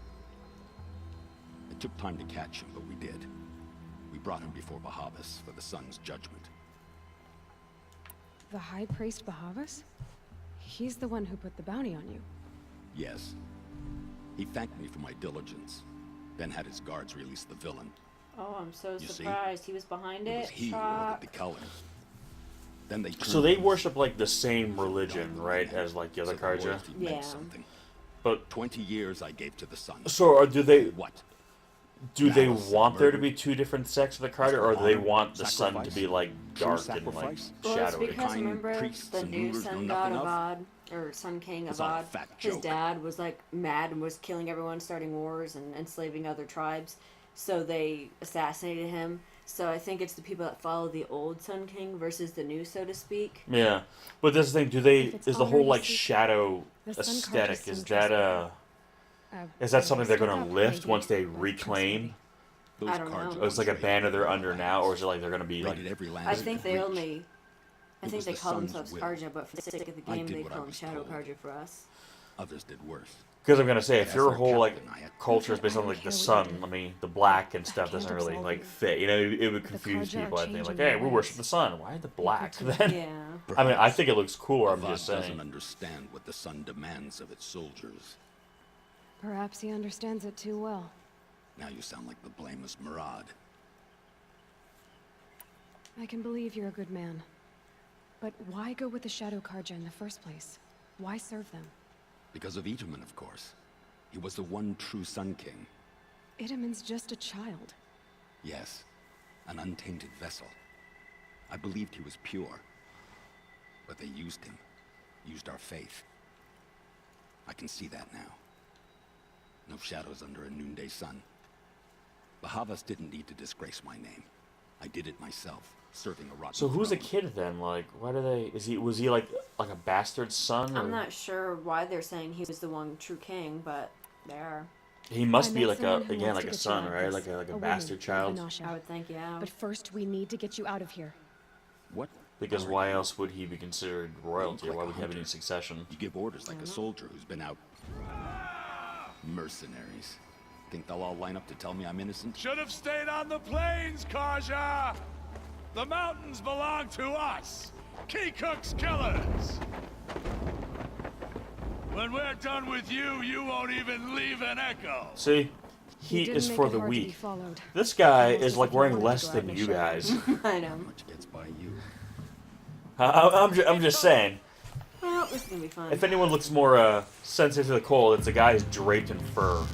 It took time to catch him, but we did. We brought him before Bahavas for the sun's judgment. The High Priest Bahavas? He's the one who put the bounty on you. Yes. He thanked me for my diligence, then had his guards release the villain. Oh, I'm so You see? surprised. He was behind It it. was he who Shock. ordered the culling. Then they So they worship like the same religion, right, as like the other Karja? loyalty meant Yeah. something. But 20 years I gave to the sun. so do they? What? Do they Malice, want there to murder, be two different sects of the Karja, for or do they honor, want the sun to sacrifice, be like true dark and like sacrifice? Well, it's shadowy? because kind remember priests the and new rulers sun know god nothing of of? Od, or sun king of It's all a Od. fat His joke. dad was like mad and was killing everyone, starting wars and enslaving other tribes. So they assassinated him. So I think it's the people that follow the old Sun King versus the new, so to speak. Yeah, but this thing, do they? If it's Is the whole already like secret, shadow the sun aesthetic? Karjas Is seem that trustworthy. is that something they're Step gonna up, lift maybe, once they but reclaim? Those I don't cards know. Or it's like a banner they're under now, or is it like they're gonna be like? raided every land I they think could they reach. only. I It think was they the call sun's themselves will. Karja, but for the sake of the I game, did they what I call them was Shadow told. Karja for us. Others did worse. Because I'm gonna say, if As your their whole like captain, I had culture is based on I like don't the care what you sun, do. I mean, the black and That stuff can't doesn't really absolve like you. fit. You know, it would The confuse Karja are people. I think like, changing hey, their we ways. worship the sun. Why the black to- then? Yeah. I mean, I think it looks cooler. I'm Avad just doesn't saying. understand what the sun demands of its soldiers. Perhaps he understands it too well. Now you sound like the blameless Murad. I can believe you're a good man. But why go with the Shadow Karja in the first place? Why serve them? Because of Itaman, of course. He was the one true Sun King. Itaman's just a child. Yes, an untainted vessel. I believed he was pure. But they used him. Used our faith. I can see that now. No shadows under a noonday sun. Bahavas didn't need to disgrace my name. I did it myself, serving a rotten So who's the throne. kid then? Like, why do they? Was he like a bastard son? Or? I'm not sure why they're saying he was the one true king, but they are. He must I be met like someone a who again wants like to a get you son, out of right? this. Like a woman, bastard child. Vanasha. I would think, yeah. But first, we need to get you out of here. What? Because Alright. why else would he be considered royalty? Like Why a would he have any hunter. succession? You give orders like a soldier who's been out. Mercenaries. Think they'll all line up to tell me I'm innocent? Should have stayed on the plains, Karja! The mountains belong to us! Keycook's killers! When we're done with you, you won't even leave an echo! See, heat didn't is make for it the hard to be weak. followed. This guy Almost is as like if he wearing wanted to less drive than me you shadow. guys. I know. How much gets by you? I'm just saying. Well, this is gonna be fun. If anyone looks more sensitive to the cold, it's a guy who's draped in fur.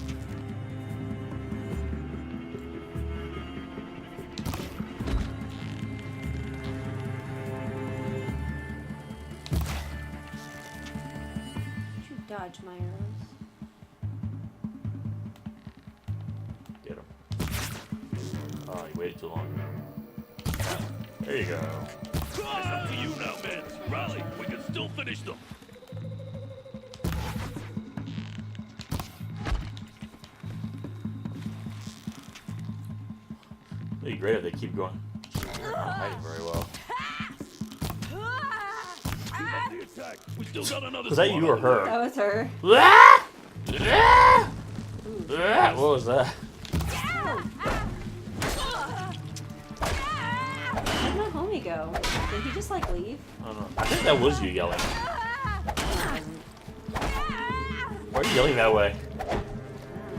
Did you dodge my arrows? waited too long. There you go. It's up to you now, men. Rally, we can still finish them. It'd be great if they keep going. Hiding very well. Keep up the attack. We still got another. Was that you or her? That was her. What was that? Where'd my homie go? Did he just like leave? I don't know. I think that was you yelling. Why are you yelling that way?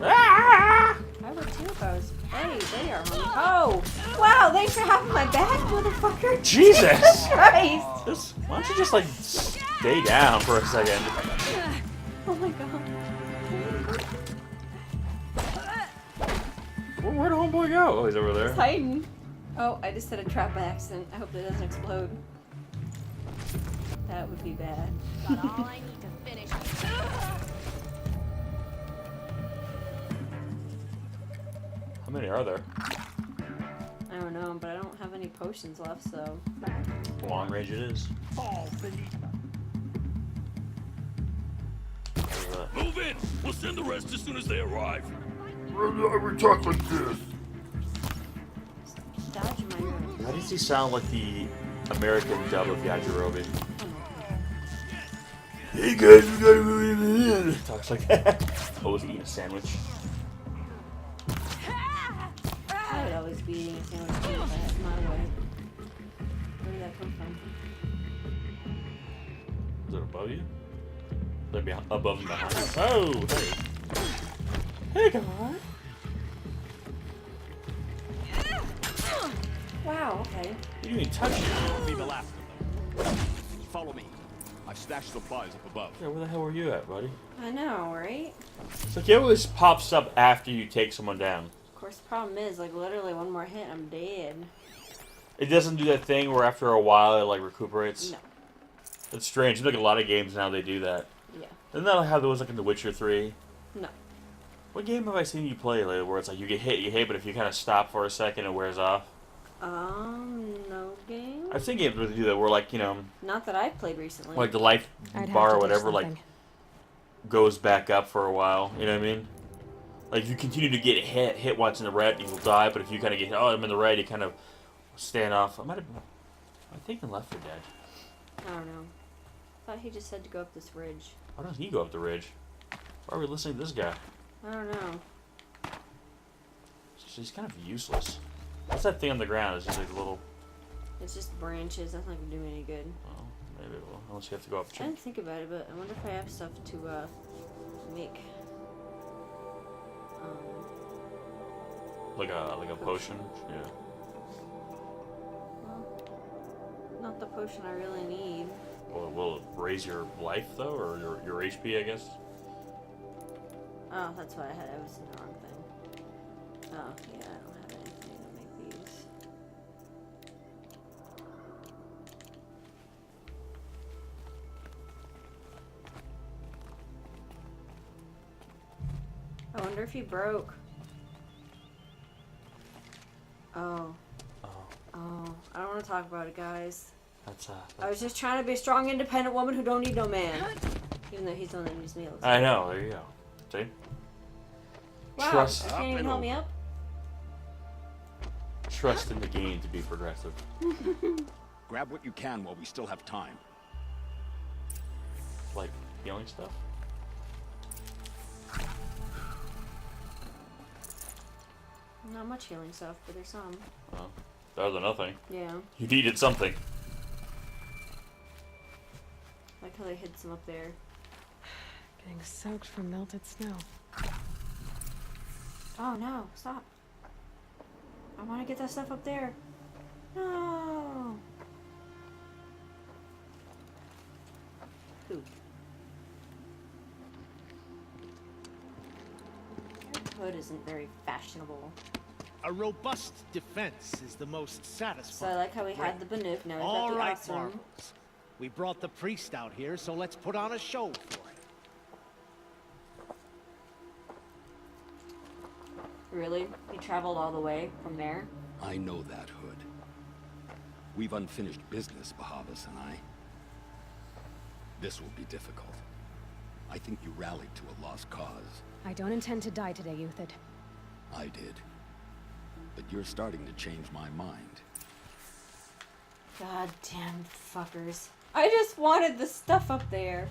I would too if I was. Hey, they are homie. Oh! Wow, thanks for having my back, motherfucker! Jesus Christ! Why don't you just like stay down for a second? Oh my god. Where'd homeboy go? Oh, he's over there. He's hiding. Oh, I just set a trap by accident. I hope that doesn't explode. That would be bad. Got all I need to finish. How many are there? I don't know, but I don't have any potions left, so. Long range it is. Move in. We'll send the rest as soon as they arrive. We talk like this. Dodge my room. Why does he sound like the American dub of Yajirobe? Hey guys, we gotta move in. Talks like that. I was eating a sandwich. I would always be eating a sandwich too if I had my way. Where did that come from? Is it above you? They're above and behind you. Oh, hey. Hey, come on. Wow, okay. You didn't even touch it. Won't be the last of them. Follow me. I've stashed supplies up above. Yeah, where the hell were you at, buddy? I know, right? It's like it always pops up after you take someone down. Of course, the problem is, like, literally one more hit, I'm dead. It doesn't do that thing where after a while it like recuperates. No. It's strange. Like a lot of games now they do that. Yeah. Isn't that how there was like in The Witcher 3? No. What game have I seen you play lately where it's like you get hit, but if you kind of stop for a second, it wears off? No game? I've seen games where they do that, where like, you know, Not that I've played recently. like the life bar or whatever, like goes back up for a while. You know what I mean? Like if you continue to get hit once in the red, you will die. But if you kind of get, oh, I'm in the red, you kind of stand off. I'm thinking Left 4 Dead. I don't know. I thought he just said to go up this ridge. Why doesn't he go up the ridge? Why are we listening to this guy? I don't know. He's kind of useless. What's that thing on the ground? It's just like a little... It's just branches. That's not going to do me any good. Well, maybe it will. Unless you have to go up the I tree. didn't think about it, but I wonder if I have stuff to make... Like a potion? Yeah. Well, not the potion I really need. Well, will it raise your life, though? Or your HP, I guess? Oh, that's what I had. I was in the wrong thing. Oh, yeah, I don't have anything to make these. I wonder if he broke. Oh. Oh. I don't want to talk about it, guys. That's I was just trying to be a strong, independent woman who don't need no man. Even though he's the one that needs me. I know, there you go. See? Wow, Trust. you can't even help me up? Trust in the game to be progressive. Grab what you can while we still have time. Like healing stuff. Not much healing stuff, but there's some. Well, better than nothing. Yeah. You needed something. Like how they hid some up there. Getting soaked from melted snow. Oh no, stop. I want to get that stuff up there. No. Poop. Your hood isn't very fashionable. A robust defense is the most satisfying. So I like how we had the Banuk, now we've got All the right, awesome. Marvels. We brought the priest out here, so let's put on a show for it. Really? He traveled all the way from there? I know that, Hood. We've unfinished business, Bahavas and I. This will be difficult. I think you rallied to a lost cause. I don't intend to die today, Uthid. I did. But you're starting to change my mind. God damn fuckers. I just wanted the stuff up there.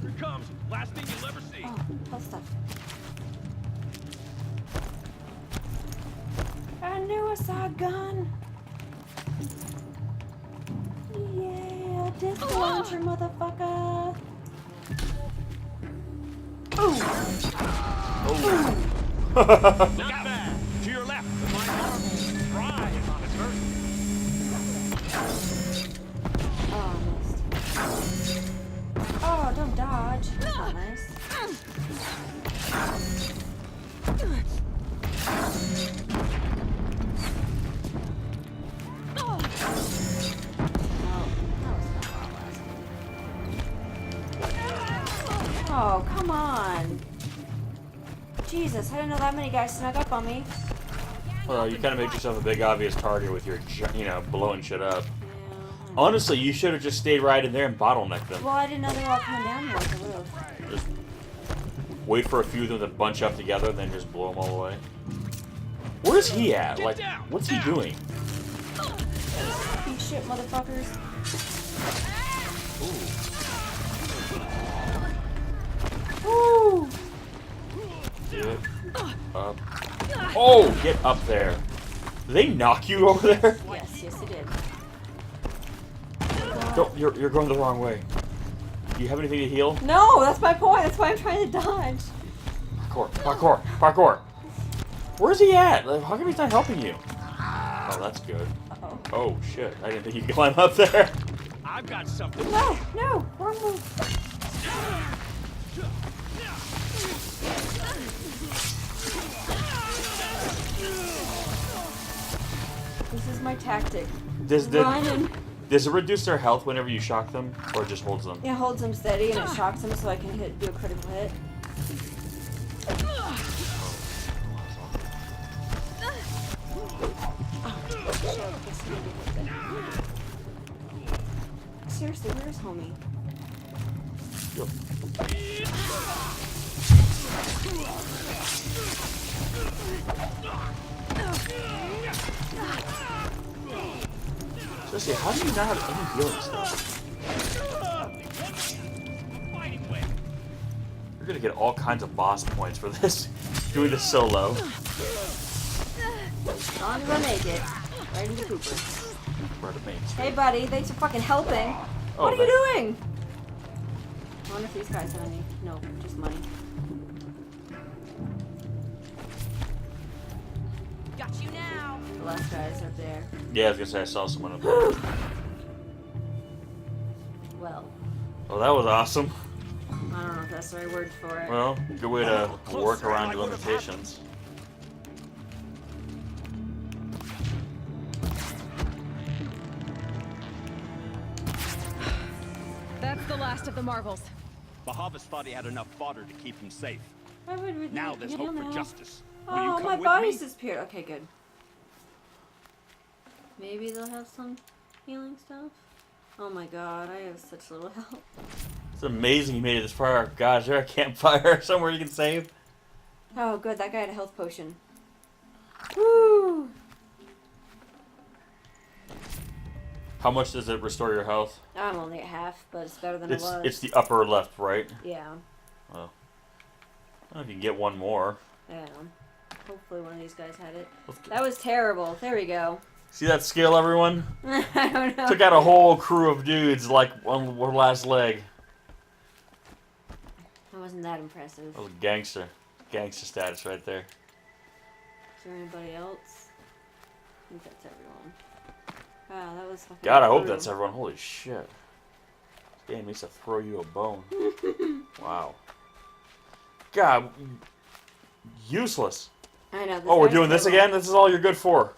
Here it comes. Last thing you'll ever see. Oh, health stuff. I knew I saw a gun. Yeah, disco launcher, motherfucker. Ooh. Not bad. To your left. My arm thrives on its version. Oh, missed. Oh, don't dodge. That's not nice. Oh, come on. Jesus, I didn't know that many guys snuck up on me. Well, you kind of made yourself a big obvious target with your, blowing shit up. Yeah. Honestly, you should have just stayed right in there and bottlenecked them. Well, I didn't know they were all coming down here with the roof. Just wait for a few of them to bunch up together and then just blow them all away. Where's he at? Like, what's he doing? You shit, motherfuckers. Ooh. Get up. Oh, get up there. Did they knock you over there? Yes, they did. Don't, you're going the wrong way. Do you have anything to heal? No, that's my point. That's why I'm trying to dodge. Parkour. Where's he at? Like, how come he's not helping you? Oh, that's good. Uh-oh. Oh, shit. I didn't think you could climb up there. I've got something. No, wrong move. This is my tactic. Does it reduce their health whenever you shock them, or it just holds them? It holds them steady and it shocks them so I can do a critical hit. Seriously, where's homie? Yo. Seriously, how do you not have any healing stuff? You're gonna get all kinds of boss points for this. Doing this so low. As long as I make it. Right into Cooper. Hey buddy, thanks for fucking helping. Oh, what are you doing? I wonder if these guys have any. No, just money. Got you now. The last guys are there. Yeah, I was gonna say I saw someone up there. Well. Oh, that was awesome. I don't know if that's the right word for it. Well, good way to work around your limitations. That's the last of the marvels. Bahavas thought he had enough fodder to keep him safe. Why would we Now there's hope for justice. Will Oh, you come my with body's me? disappeared. Okay, good. Maybe they'll have some healing stuff. Oh my god, I have such little health. It's amazing you made it this far. God, is there a campfire somewhere you can save? Oh, good. That guy had a health potion. Woo! How much does it restore your health? I'm only at half, but it's better than it was. It's the upper left, right? Yeah. Well, I don't know if you can get one more. Yeah. Hopefully one of these guys had it. That was terrible. There we go. See that skill, everyone? I don't know. Took out a whole crew of dudes like on one last leg. That wasn't that impressive. That was gangster. Gangster status right there. Is there anybody else? I think that's everyone. Wow, that was fucking God, I hope brutal. that's everyone. Holy shit. Damn, he used to throw you a bone. Wow. God, useless. I know. Oh, we're doing this again? This is all you're good for.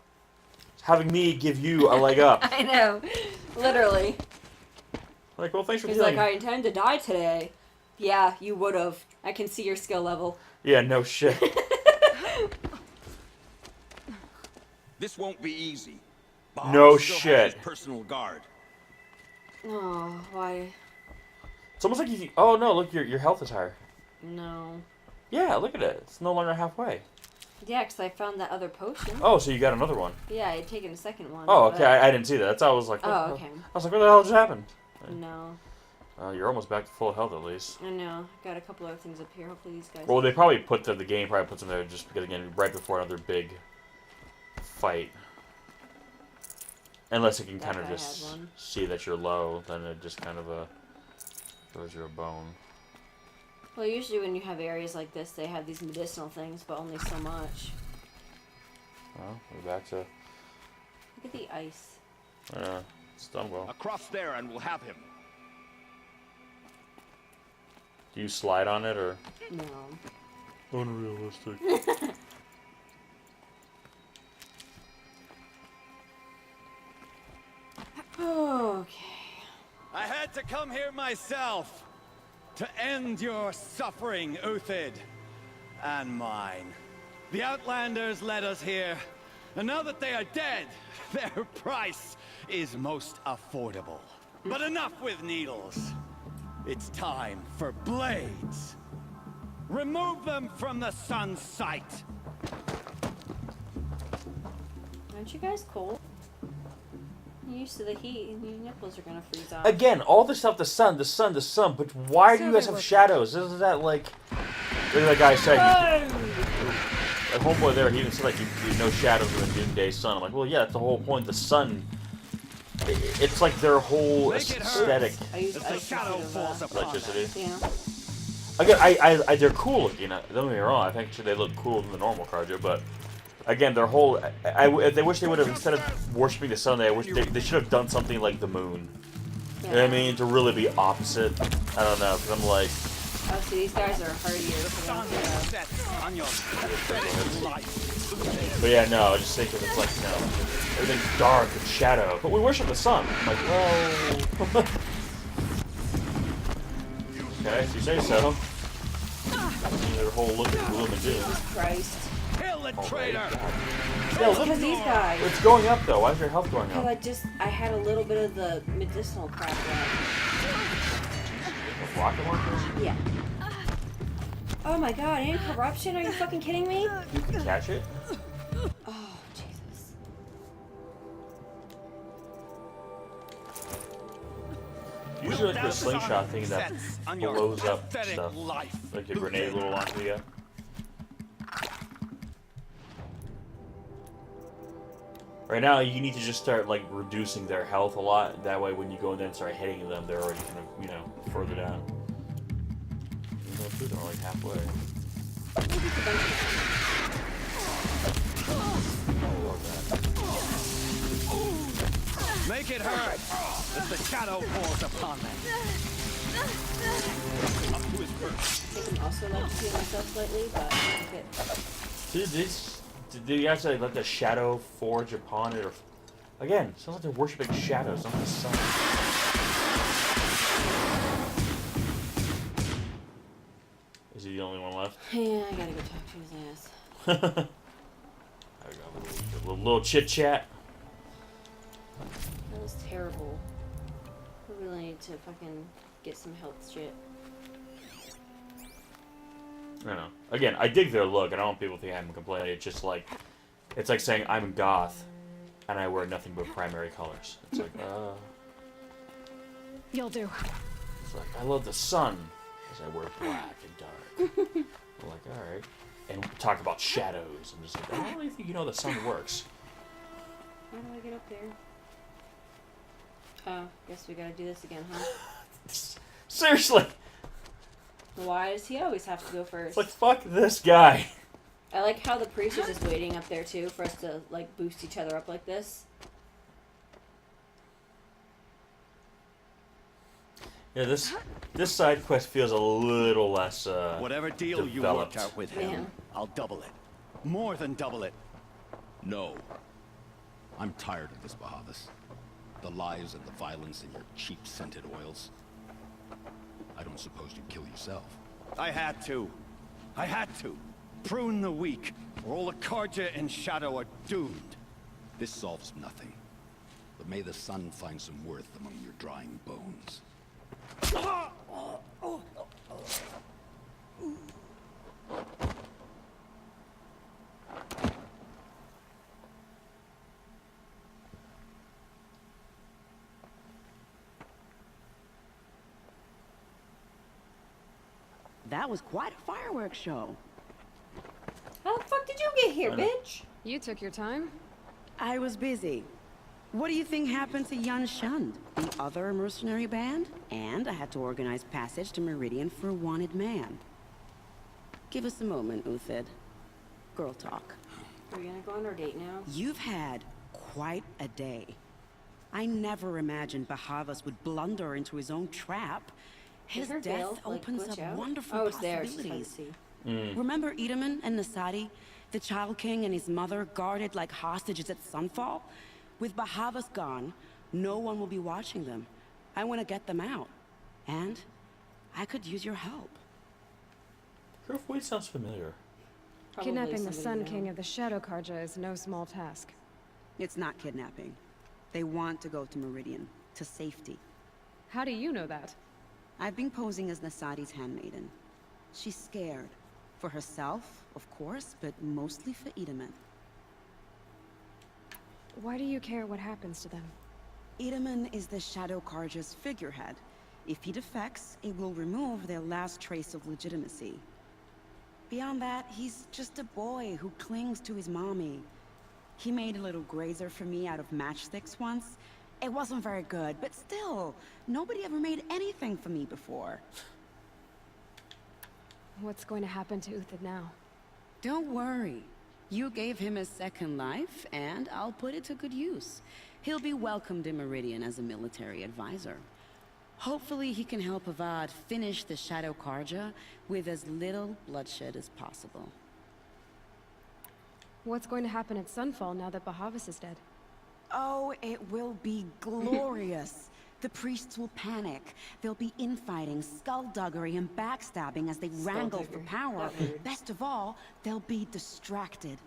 Having me give you a leg up. I know. Literally. Like, well, thanks for He's healing. like, I intend to die today. Yeah, you would have. I can see your skill level. Yeah, no shit. This won't be easy. No Bahamut still has shit. his personal guard. Oh, why? It's almost like you. Oh no! Look, your health is higher. No. Yeah, look at it. It's no longer halfway. Yeah, because I found that other potion. Oh, so you got another one. Yeah, I had taken a second one. Oh, okay. but- I didn't see that. That's how I was like. Oh, okay. I was like, what the hell just happened? No. You're almost back to full health at least. I know. Got a couple other things up here. Hopefully these guys... Well, they probably put the game probably puts them there just because, again, right before another big fight. Unless it can That kind of guy just had one. see that you're low, then it just kind of throws you a bone. Well, usually when you have areas like this, they have these medicinal things, but only so much. Well, we're back to... Look at the ice. It's done well. Across there and we'll have him. Do you slide on it, or...? No. Unrealistic. Okay. I had to come here myself to end your suffering, Uthid, and mine. The Outlanders led us here, and now that they are dead, their price is most affordable. But enough with needles. It's time for blades. Remove them from the sun's sight. Aren't you guys cold? You're used to the heat, and your nipples are gonna freeze off. Again, all this stuff, the sun, but why do you guys have shadows? Isn't that like... Look at that guy said... That homeboy there, he even said like you no shadows in the noonday sun. I'm like, well, yeah, that's the whole point. The sun... It's like their whole aesthetic. I use Electricity. Yeah. Again, they're cool looking. Don't get me wrong. I think they look cooler than the normal Carja, but again, their whole. They wish they would have, instead of worshiping the sun, they should have done something like the moon. You know what I mean? To really be opposite. I don't know, because I'm like. Oh, see, these guys are hardier. But yeah, no, I just think it's like, everything's dark and shadow. But we worship the sun. I'm like, well... Okay, if you say so. Their whole look is gloom and doom. Christ. Kill the traitor! Yeah, look at these guys. It's going up, though. Why is your health going up? I had a little bit of the medicinal crap left. Rocket launcher? Yeah. Oh my god, and corruption? Are you fucking kidding me? You can catch it? Oh, Jesus. Usually like the slingshot thing that blows up stuff. Like the grenade little launcher you got. Right now, you need to just start like reducing their health a lot. That way, when you go in there and start hitting them, they're already kind of, further down. They're like halfway. Make it hurt as the shadow falls upon them. Up to his first. I think I'm also like to heal myself slightly, but I think it... Did you actually let the shadow forge upon it? Or again, sounds like they're worshiping shadows, not the sun. Is he the only one left? Yeah, I gotta go talk to his ass. There we go, a little chit chat. That was terrible. I really need to fucking get some health shit. I don't know. Again, I dig their look. I don't want people to think I'm complaining. It's just like, it's like saying I'm goth, and I wear nothing but primary colors. It's like, You'll do. It's like, I love the sun, as I wear black and dark. I'm like, alright. And we talk about shadows. I'm just like, I don't really think you know the sun works. How do I get up there? Oh, guess we gotta do this again, huh? Seriously! Why does he always have to go first? It's like, fuck this guy. I like how the priest is just waiting up there too for us to like boost each other up like this. Yeah, this side quest feels a little less whatever deal you worked out with him, I'll double it. More than double it. No. I'm tired of this, Bahavas. The lies and the violence in your cheap scented oils. I don't suppose you'd kill yourself. I had to. I had to. Prune the weak, or all the Carja and Shadow are doomed. This solves nothing. But may the sun find some worth among your drying bones. That was quite a fireworks show. How the fuck did you get here, bitch? You took your time? I was busy. What do you think happened to Yun Shund, the other mercenary band? And I had to organize passage to Meridian for a wanted man. Give us a moment, Uthid. Girl talk. Are we gonna go on our date now? You've had quite a day. I never imagined Bahavas would blunder into his own trap. His her death veil, like, opens glitch up out? wonderful Oh, it's there. It's just hard to possibilities. see. Remember Edaman and Nasadi? The Child King and his mother guarded like hostages at Sunfall? With Bahavas gone, no one will be watching them. I want to get them out. And I could use your help. Her voice sounds familiar. Probably Kidnapping the somebody Sun we know. King of the Shadow Karja is no small task. It's not kidnapping. They want to go to Meridian, to safety. How do you know that? I've been posing as Nasadi's handmaiden. She's scared. For herself, of course, but mostly for Edaman. Why do you care what happens to them? Edaman is the Shadow Karja's figurehead. If he defects, it will remove their last trace of legitimacy. Beyond that, he's just a boy who clings to his mommy. He made a little grazer for me out of matchsticks once. It wasn't very good, but still, nobody ever made anything for me before. What's going to happen to Uthid now? Don't worry. You gave him a second life, and I'll put it to good use. He'll be welcomed in Meridian as a military advisor. Hopefully he can help Avad finish the Shadow Karja with as little bloodshed as possible. What's going to happen at Sunfall now that Bahavas is dead? Oh, it will be glorious. The priests will panic. There'll be infighting, skullduggery, and backstabbing as they wrangle for power. Best of all, they'll be distracted.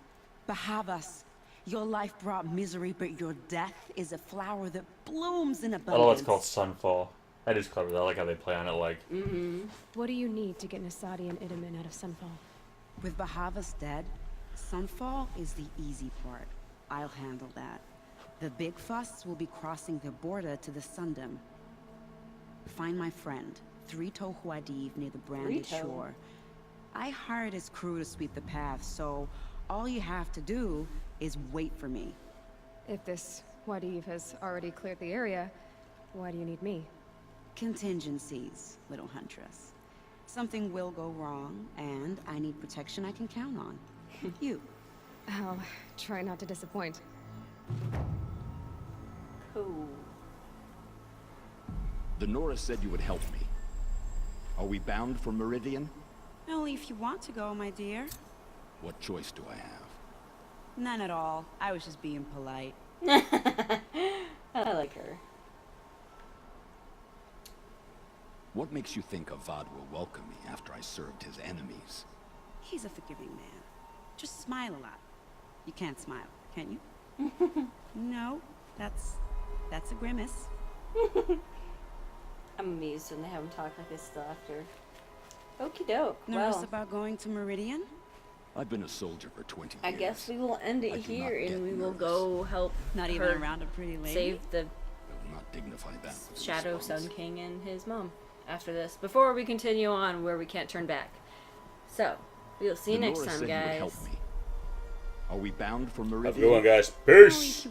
Bahavas, your life brought misery, but your death is a flower that blooms in abundance. Oh, it's called Sunfall. That is clever. I like how they play on it like... What do you need to get Nasadi and Edaman out of Sunfall? With Bahavas dead, Sunfall is the easy part. I'll handle that. The big fuss will be crossing the border to the Sundom. Find my friend, Three-Toe Huadiv, near the Branded Shore. I hired his crew to sweep the path, so all you have to do is wait for me. If this Huadiv has already cleared the area, why do you need me? Contingencies, little huntress. Something will go wrong, and I need protection I can count on. You. I'll try not to disappoint. Cool. The Nora said you would help me. Are we bound for Meridian? Only if you want to go, my dear. What choice do I have? None at all. I was just being polite. I like her. What makes you think Avad will welcome me after I served his enemies? He's a forgiving man. Just smile a lot. You can't smile, can you? No, that's a grimace. I'm amused when they have him talk like this still after. Okie doke. Nervous Well, about going to Meridian? I've been a soldier for 20 years. I guess we will end I it do here, not and get we will nervous. go help Not even her around a pretty lady? save the I will not dignify that with a Shadow response. Sun King and his mom after this, before we continue on where we can't turn back. So, we'll see you The next Nora time, said you would guys. help me. Are we bound for Have a Meridian? good one, guys. Peace!